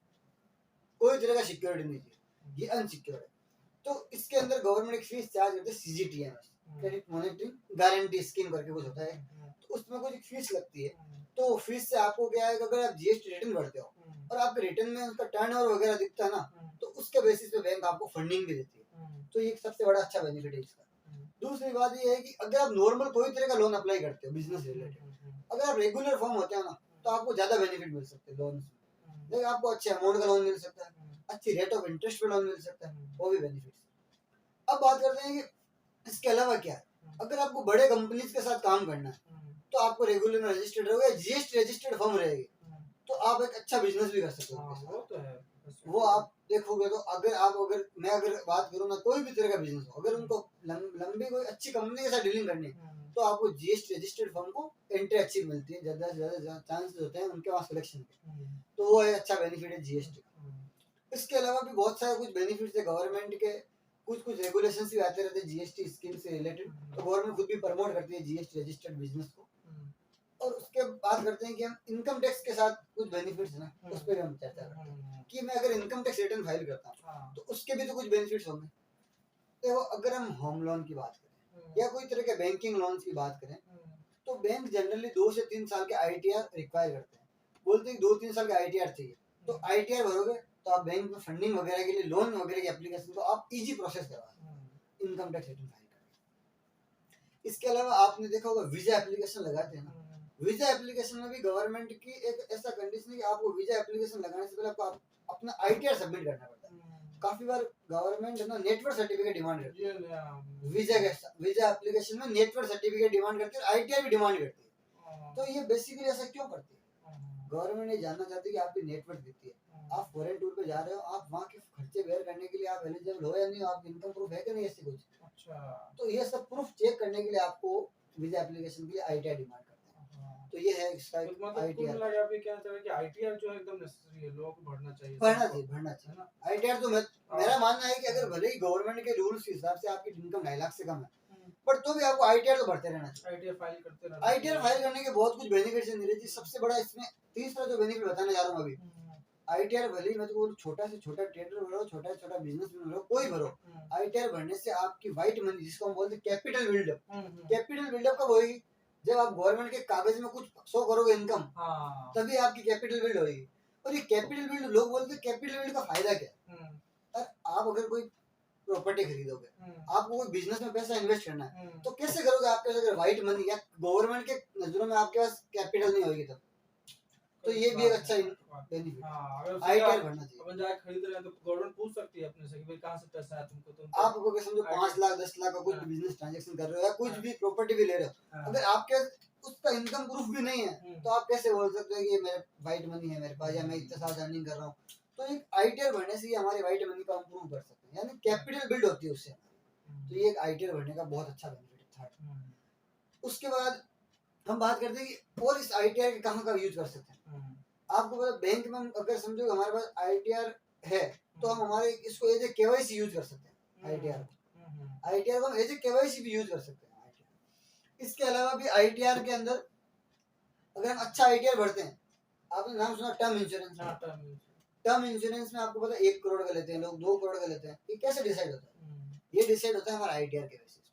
कोई तरह का सिक्योरिटी नहीं चाहिए, ये अनसिक्योर्ड है। तो इसके अंदर गवर्नमेंट एक फीस चार्ज करते हैं, सीजीटीएमएस, क्रेडिट मॉनिटरिंग गारंटी स्कीम करके कुछ होता है, तो उसमें कुछ फीस लगती है। तो फीस से आपको क्या है, अगर आप जीएसटी रिटर्न भरते हो और आपके रिटर्न में उसका टर्नओवर वगैरह दिखता है ना, तो उसके बेसिस पे बैंक आपको फंडिंग भी देती है। तो ये एक सबसे बड़ा अच्छा बेनिफिट है इसका। दूसरी बात ये है कि अगर आप नॉर्मल कोई तरह का लोन अप्लाई करते हो बिजनेस रिलेटेड, अगर आप रेगुलर फॉर्म होते हो ना, तो आपको ज्यादा बेनिफिट मिल सकते हैं लोन में। देखिए, आपको अच्छे अमाउंट का लोन मिल सकता है, अच्छी रेट ऑफ इंटरेस्ट पे लोन मिल सकता है, वो भी बेनिफिट। अब बात करते हैं कि इसके अलावा क्या है। अगर आपको बड़े कंपनीज के साथ काम करना है तो आपको रेगुलर में रजिस्टर्ड रहोगे, जीएसटी रजिस्टर्ड फर्म रहेगी, तो आप एक अच्छा बिजनेस भी कर सकते हो। वो तो है, वो आप देखोगे तो अगर मैं बात करूँ ना, कोई भी तरह का बिजनेस हो, अगर उनको लंबी कोई अच्छी कंपनी के साथ डीलिंग करनी है तो आपको जीएसटी रजिस्टर्ड फर्म को एंट्री अच्छी मिलती है, ज्यादा से ज्यादा चांसेस होते हैं उनके पास सिलेक्शन के, तो वो एक अच्छा बेनिफिट है जीएसटी। इसके अलावा भी बहुत सारे कुछ बेनिफिट्स है गवर्नमेंट के, कुछ रेगुलेशंस भी आते रहते हैं जीएसटी स्कीम से रिलेटेड, तो गवर्नमेंट खुद भी प्रमोट करती है जीएसटी रजिस्टर्ड बिजनेस को। और उसके बात करते हैं कि हम इनकम टैक्स के साथ कुछ बेनिफिट्स है ना, उस पर हम चर्चा करते हैं कि मैं अगर इनकम टैक्स रिटर्न फाइल करता हूँ तो उसके भी तो कुछ बेनिफिट्स होंगे। देखो, अगर हम होम लोन की बात करें या कोई तरह के बैंकिंग लोन की बात करें, तो बैंक जनरली 2 से 3 साल के आईटीआर रिक्वायर करते हैं, बोलते हैं 2-3 साल का आईटीआर चाहिए। तो आईटीआर भरोगे तो आप बैंक में फंडिंग वगैरह के लिए, लोन वगैरह की एप्लीकेशन को आप इजी प्रोसेस करवा इनकम टैक्स रिटर्न फाइल करके। इसके अलावा आपने देखा होगा वीजा एप्लीकेशन लगाते हैं ना, वीजा एप्लीकेशन में भी गवर्नमेंट की एक ऐसा कंडीशन है कि आपको वीजा एप्लीकेशन लगाने से पहले आपको अपना आईटीआर सबमिट करना पड़ता है। काफी बार गवर्नमेंट है ना नेटवर्क सर्टिफिकेट डिमांड करती है, वीजा एप्लीकेशन में नेटवर्क सर्टिफिकेट डिमांड करती है, आईटीआर भी डिमांड करती है। तो ये बेसिकली ऐसा क्यों करती है, गवर्नमेंट ये जानना चाहती है कि आपकी नेटवर्क दिखती है, आप फॉरेन टूर पे जा रहे हो, आप वहाँ के खर्चे बेयर करने के लिए आप एलिजिबल हो या नहीं, आप इनकम प्रूफ है कि नहीं, ऐसे कुछ। अच्छा, तो ये सब प्रूफ चेक करने के लिए आपको वीजा एप्लीकेशन के लिए आईटीआर डिमांड करते हैं। तो ये है इसका आईटीआर। क्या है कि आईटीआर जो है एकदम नेसेसरी है, लोगों को भरना चाहिए, भरना चाहिए ना आईटीआर। तो मेरा मानना है कि अगर भले ही गवर्नमेंट के रूल्स के हिसाब से आपकी इनकम 2.5 लाख से कम है, पर तो भी आपको आईटीआर तो भरते रहना चाहिए। आईटीआर फाइल करने के बहुत कुछ बेनिफिट्स हैं नीरज जी। सबसे बड़ा इसमें तीसरा जो बेनिफिट बताने जा रहा हूँ अभी, आईटीआर भले ही मतलब छोटा से छोटा ट्रेडर भरो, छोटा से छोटा बिजनेसमैन भरो, कोई भरो, आईटीआर भरने से आपकी व्हाइट मनी, जिसको हम बोलते हैं कैपिटल बिल्डअप कब होगी, जब आप गवर्नमेंट के कागज में कुछ शो करोगे इनकम, तभी आपकी कैपिटल बिल्ड होगी। और ये कैपिटल बिल्ड, लोग बोलते हैं कैपिटल बिल्ड का फायदा क्या है, आप अगर कोई प्रॉपर्टी खरीदोगे, आपको कोई बिजनेस में पैसा इन्वेस्ट करना है, तो कैसे करोगे? आपके पास अगर व्हाइट मनी या गवर्नमेंट के नजरों में आपके पास कैपिटल नहीं होगी तब, तो ये भी एक अच्छा बेनिफिट। आईटीआर भरना चाहिए। अपन जाके खरीद रहे हैं तो गवर्नमेंट पूछ सकती है अपने से कि भाई कहां से पैसा है तुमको, तो आप अगर समझो 5 लाख 10 लाख का कुछ बिजनेस ट्रांजैक्शन कर रहे हो या कुछ भी प्रॉपर्टी भी ले रहे हो, अगर आपके उसका इनकम प्रूफ भी नहीं है, तो आप कैसे बोल सकते हो कि मेरे व्हाइट मनी है मेरे पास, या मैं इतने साल अर्निंग कर रहा हूँ, तो एक आईटीआर बढ़ने से ये हमारी वाइट मनी को इम्प्रूव कर सकते हैं, यानी कैपिटल बिल्ड होती है उससे। तो ये एक आईटीआर बढ़ने का बहुत अच्छा बेनिफिट था। उसके बाद हम बात करते हैं कि और इस आईटीआर के कहाँ का यूज कर सकते हैं। आपको पता बैंक में अगर समझो हमारे पास आईटीआर है तो हम हमारे इसको एज ए केवाईसी यूज कर सकते हैं। आईटीआर को हम एज ए केवाईसी भी यूज कर सकते हैं। इसके अलावा भी आईटीआर के अंदर अगर हम अच्छा आईटीआर भरते हैं, आपने नाम सुना टर्म इंश्योरेंस। टर्म इंश्योरेंस में आपको पता है 1 करोड़ का लेते हैं लोग, 2 करोड़ का लेते हैं। ये कैसे डिसाइड होता है? ये डिसाइड होता है हमारा आईटीआर के बेसिस पे।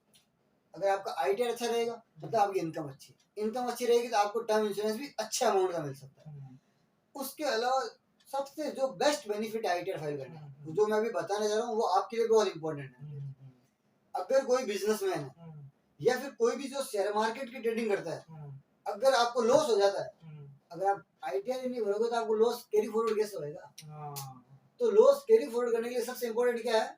अगर आपका आईटीआर अच्छा रहेगा मतलब आपकी इनकम अच्छी है, इनकम अच्छी रहेगी तो आपको टर्म इंश्योरेंस भी अच्छा अमाउंट का मिल सकता है। उसके अलावा सबसे जो बेस्ट बेनिफिट है आईटीआर फाइल करने का, जो मैं अभी बताने जा रहा हूँ वो आपके लिए बहुत इंपॉर्टेंट है। अगर कोई बिजनेसमैन है या फिर कोई भी जो शेयर मार्केट की ट्रेडिंग करता है, अगर आपको लॉस हो जाता है, अगर आप आईटीआर नहीं भरोगे तो आपको लॉस कैरी फॉरवर्ड कैसे होएगा? तो लॉस कैरी फॉरवर्ड करने के लिए सबसे इंपॉर्टेंट क्या है?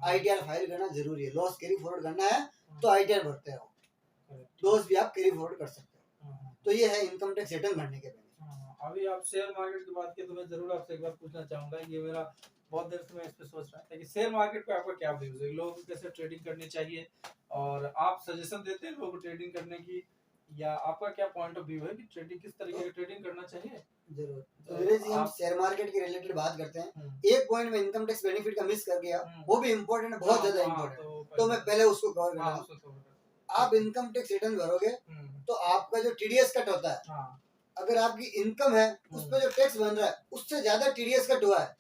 आईटीआर फाइल करना जरूरी है। लॉस कैरी फॉरवर्ड करना है तो आईटीआर भरते रहो, लॉस भी आप कैरी फॉरवर्ड कर सकते हो। तो ये है इनकम टैक्स रिटर्न भरने के बेनिफिट। अभी आप शेयर मार्केट की बात की तो मैं जरूर आपसे एक बार पूछना चाहूंगा, ये मेरा बहुत देर से मैं इस पे सोच रहा था कि शेयर मार्केट पे आपका क्या व्यूज है, लोगों को कैसे ट्रेडिंग करनी चाहिए, और आप सजेशन देते हैं लोगों को ट्रेडिंग करने की, या आपका क्या पॉइंट ऑफ व्यू है कि ट्रेडिंग किस तरीके की ट्रेडिंग करना चाहिए? जरूर। तो नीरज जी, हम शेयर मार्केट के रिलेटेड बात करते हैं। एक पॉइंट में इनकम टैक्स बेनिफिट का मिस कर गया, वो भी इम्पोर्टेंट है, बहुत ज्यादा इम्पोर्टेंट। तो मैं पहले उसको कवर कर रहा हूँ। आप इनकम टैक्स रिटर्न भरोगे तो आपका जो टीडीएस कट होता है, अगर आपकी इनकम है उस पर जो टैक्स बन रहा है उससे ज्यादा टीडीएस कट हुआ है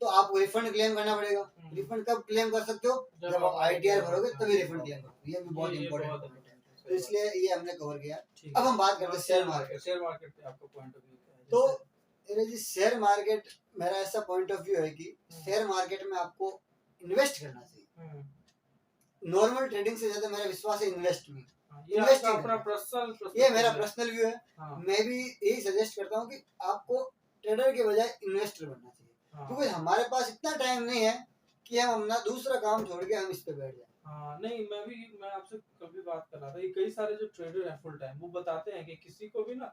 तो आपको रिफंड क्लेम करना पड़ेगा। रिफंड कब क्लेम कर सकते हो? जब आप आईटीआर भरोगे तभी रिफंड क्लेम करोगे। ये भी बहुत इंपॉर्टेंट है, तो इसलिए ये हमने कवर किया। अब हम बात करते हैं शेयर मार्केट। शेयर मार्केट पे आपका पॉइंट ऑफ व्यू क्या है? तो जी शेयर मार्केट, मेरा ऐसा पॉइंट ऑफ व्यू है कि शेयर मार्केट में आपको इन्वेस्ट करना चाहिए। नॉर्मल ट्रेडिंग से ज्यादा मेरा विश्वास है इन्वेस्ट में। ये मेरा पर्सनल व्यू है। मैं भी यही सजेस्ट करता हूँ कि आपको ट्रेडर के बजाय इन्वेस्टर बनना चाहिए, क्योंकि हमारे पास इतना टाइम नहीं है कि हम अपना दूसरा काम छोड़ के हम इस पे बैठ जाए। नहीं, मैं आपसे कभी बात कर रहा था, ये कई सारे जो ट्रेडर हैं फुल टाइम, वो बताते हैं कि किसी को भी ना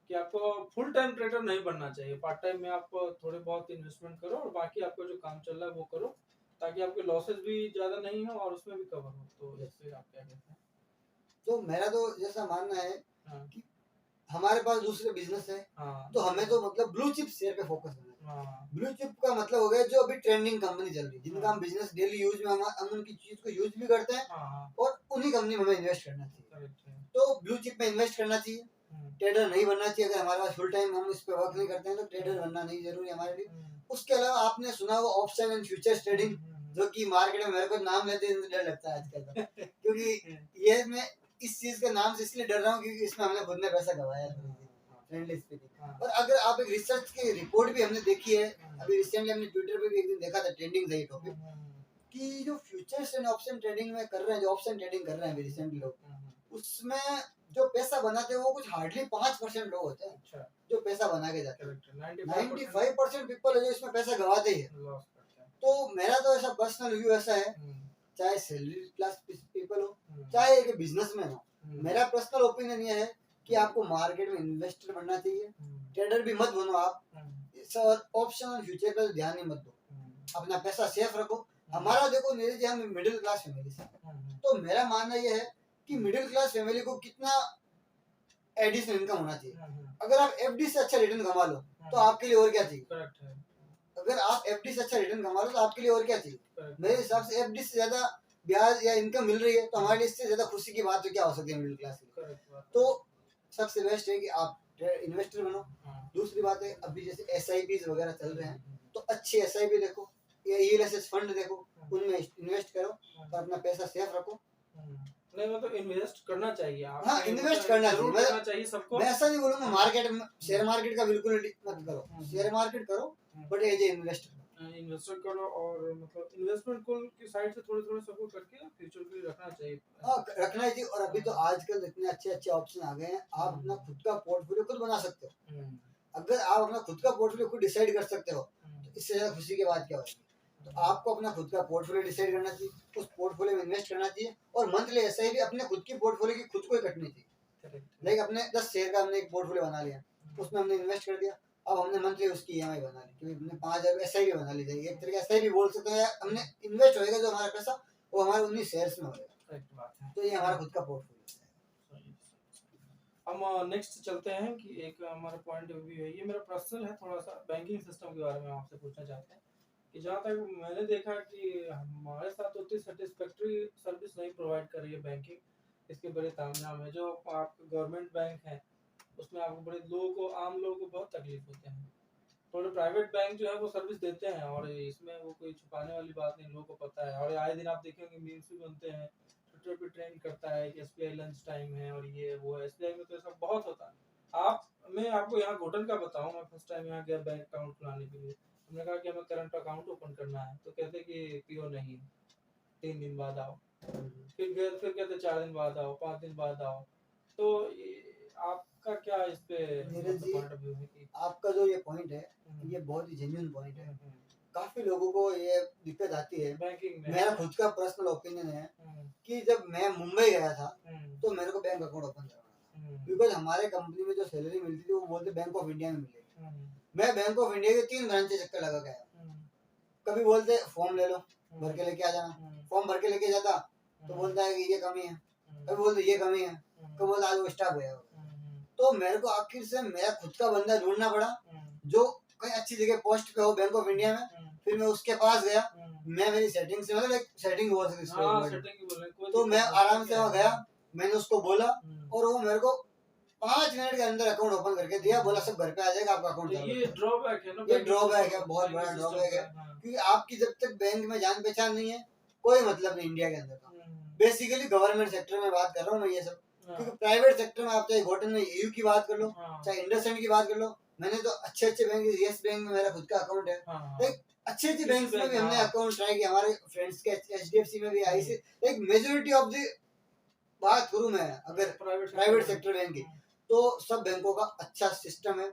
कि आपको फुल टाइम ट्रेडर नहीं बनना चाहिए, पार्ट टाइम में आप थोड़े बहुत इन्वेस्टमेंट करो और बाकी आपका जो काम चल रहा है वो करो, ताकि आपके लॉसेस भी ज्यादा नहीं हो और उसमें भी कवर हो। तो इससे आप क्या कहते हैं? तो मेरा तो जैसा मानना है कि हमारे पास दूसरे बिजनेस है, तो हमें तो मतलब ब्लू चिप शेयर पे फोकस करना है। ब्लू चिप का मतलब हो गया जो अभी ट्रेंडिंग कंपनी चल रही है, जिनका हम बिजनेस डेली यूज में हम उनकी चीज को यूज भी करते हैं और उन्हीं कंपनी में हमें इन्वेस्ट करना चाहिए। तो ब्लू चिप में इन्वेस्ट करना चाहिए, ट्रेडर नहीं बनना चाहिए। अगर हमारे पास फुल टाइम हम इस पे वर्क नहीं करते हैं तो ट्रेडर बनना नहीं जरूरी हमारे लिए। उसके अलावा आपने सुना होगा ऑप्शन एंड फ्यूचर्स ट्रेडिंग, जो कि मार्केट में मेरे को नाम लेते ही डर लगता है आजकल तो, क्योंकि ये मैं इस चीज के नाम से इसलिए डर रहा हूँ क्योंकि इसमें हमने खुद ने पैसा गवाया है। और अगर आप एक रिसर्च की रिपोर्ट भी हमने देखी है, अभी रिसेंटली हमने ट्विटर पे भी एक दिन देखा था, ट्रेंडिंग था ये टॉपिक, कि जो फ्यूचर्स एंड ऑप्शन ट्रेडिंग में कर रहे हैं, जो ऑप्शन ट्रेडिंग कर रहे हैं रिसेंटली लोग, उसमें जो पैसा बनाते हैं वो कुछ हार्डली 5% लोग होते हैं जो पैसा बना के जाते हैं। 95% पीपल है जो इसमें पैसा गवाते ही है। तो मेरा तो ऐसा पर्सनल व्यू ऐसा है, चाहे सैलरी क्लास पीपल हो चाहे एक बिजनेसमैन हो, मेरा पर्सनल ओपिनियन ये है कि आपको मार्केट में इन्वेस्टर बनना चाहिए। ट्रेडर भी मत बनो आप, ऑप्शन और फ्यूचर पर ध्यान ही मत दो, अपना पैसा सेफ रखो। हमारा देखो नीरज जी, हम मिडिल क्लास फैमिली से, तो मेरा मानना यह है कि मिडिल क्लास फैमिली को कितना एडिशनल इनकम होना चाहिए। अगर आप एफडी से अच्छा रिटर्न कमा लो तो आपके लिए और क्या चाहिए? अगर आप एफडी से अच्छा रिटर्न कमा लो तो आपके लिए और क्या चाहिए? मेरे हिसाब से एफडी से ज्यादा ब्याज या इनकम मिल रही है तो हमारे लिए इससे ज्यादा खुशी की बात तो क्या हो सकती है मिडिल क्लास की। तो सबसे बेस्ट है कि आप इन्वेस्टर बनो। दूसरी बात है, अभी जैसे एसआईपीज वगैरह चल रहे हैं, तो अच्छी एसआईपी देखो या ईएलएसएस फंड देखो, उनमें इन्वेस्ट करो और अपना पैसा सेफ रखो। नहीं, मतलब इन्वेस्ट करना चाहिए। हाँ, इन्वेस्ट करना चाहिए सबको। मैं ऐसा नहीं बोलूंगा मार्केट में, शेयर मार्केट का बिल्कुल मत करो, शेयर मार्केट करो बट एज ए इन्वेस्टर करो, और मतलब इन्वेस्टमेंट को की साइड से थोड़े थोड़े सबको करके फ्यूचर के लिए रखना चाहिए। रखना चाहिए। और अभी तो आजकल इतने अच्छे अच्छे ऑप्शन आ गए हैं, आप अपना खुद का पोर्टफोलियो खुद बना सकते हो। अगर आप अपना खुद का पोर्टफोलियो खुद डिसाइड कर सकते हो तो इससे ज्यादा खुशी की बात क्या होगी? तो आपको अपना खुद का पोर्टफोलियो डिसाइड करना चाहिए, उस पोर्टफोलियो में इन्वेस्ट करना चाहिए, और मंथली ऐसे ही भी अपने खुद की पोर्टफोलियो की खुद को ही कटनी चाहिए। लाइक अपने 10 शेयर का हमने एक पोर्टफोलियो बना लिया, उसमें हमने इन्वेस्ट कर दिया, अब हमने मंथली उसकी ईएमआई बना ली, क्योंकि हमने 5,000 एसआईपी बना ली जाएगी, एक तरीके एसआईपी बोल सकते हैं। हमने इन्वेस्ट होएगा जो हमारा पैसा, वो हमारे 19 शेयर्स में होएगा। करेक्ट बात है। तो ये हमारा खुद का पोर्टफोलियो है। हम नेक्स्ट चलते हैं कि एक हमारा पॉइंट ऑफ व्यू है, ये मेरा पर्सनल है, थोड़ा सा बैंकिंग सिस्टम के बारे में आपसे पूछना चाहते हैं कि जहाँ तक मैंने देखा कि हमारे साथ उतनी सेटिस्फैक्ट्री सर्विस नहीं प्रोवाइड कर रही है बैंकिंग। इसके बड़े तामझाम है। जो आप गवर्नमेंट बैंक है उसमें आपको बड़े लोगों को, आम लोगों को बहुत तकलीफ होते हैं। थोड़े प्राइवेट बैंक जो है वो सर्विस देते हैं और इसमें वो कोई छुपाने वाली बात नहीं, लोगों को पता है। और आए दिन आप देखेंगे मीम्स भी बनते हैं, ट्विटर पे ट्रेंड करता है कि एसबीआई लंच टाइम है और ये वो है। एसबीआई में तो ऐसा बहुत होता है। मैं आपको यहाँ घोटन का बताऊँ, मैं फर्स्ट टाइम यहाँ गया बैंक अकाउंट खुलाने के लिए। हमने कहा कि हमें करंट अकाउंट ओपन करना है, तो कहते कि पीओ नहीं, 3 दिन बाद आओ। फिर कहते 4 दिन बाद आओ, 5 दिन बाद आओ। तो आपका क्या इस पे पॉइंट ऑफ व्यू है कि आपका जो ये पॉइंट है ये बहुत ही जेन्युइन पॉइंट है। काफी लोगों को ये दिक्कत आती है बैंकिंग में। मेरा खुद का पर्सनल ओपिनियन है कि जब मैं मुंबई गया था तो मेरे को बैंक अकाउंट ओपन करवाना था, बिकॉज हमारे कंपनी में जो सैलरी मिलती थी वो बोलते बैंक ऑफ इंडिया में मिलेगी। मैं बैंक ऑफ इंडिया के 3 ब्रांच चक्कर लगा गया। कभी बोलते फॉर्म ले लो, भर के लेके आ जाना, फॉर्म भर के लेके जाता तो बोलता है कि ये कमी है, कभी बोलते ये कमी है, कभी बोलता आज वो स्टाफ गया। तो मेरे को आखिर से मेरा खुद का बंदा ढूंढना पड़ा जो कहीं अच्छी जगह पोस्ट पे हो बैंक ऑफ इंडिया में। फिर मैं उसके पास गया, मैं मेरी सेटिंग से, मतलब एक सेटिंग बोल सकती, तो मैं आराम से वहाँ गया, मैंने उसको बोला और वो मेरे को 5 मिनट के अंदर अकाउंट ओपन करके दिया, बोला सब घर पे आ जाएगा आपका अकाउंट। ये ड्रॉबैक है ना, ये ड्रॉबैक है, बहुत बड़ा ड्रॉबैक है, क्योंकि आपकी जब तक बैंक में जान पहचान नहीं है कोई मतलब नहीं इंडिया के अंदर का। बेसिकली गवर्नमेंट सेक्टर में बात कर रहा हूँ मैं ये सब, क्योंकि प्राइवेट सेक्टर में आप चाहे घोटन में ईयू की बात कर लो, चाहे इंडसइंड की बात कर लो, मैंने तो अच्छे बैंक, यस बैंक में मेरा खुद का अकाउंट है। एक अच्छी बैंक में भी हमने अकाउंट ट्राई किया, हमारे फ्रेंड्स के एचडीएफसी में भी आई से। एक मेजोरिटी ऑफ द बात करूँ मैं अगर प्राइवेट सेक्टर बैंक की, तो सब बैंकों का अच्छा सिस्टम है।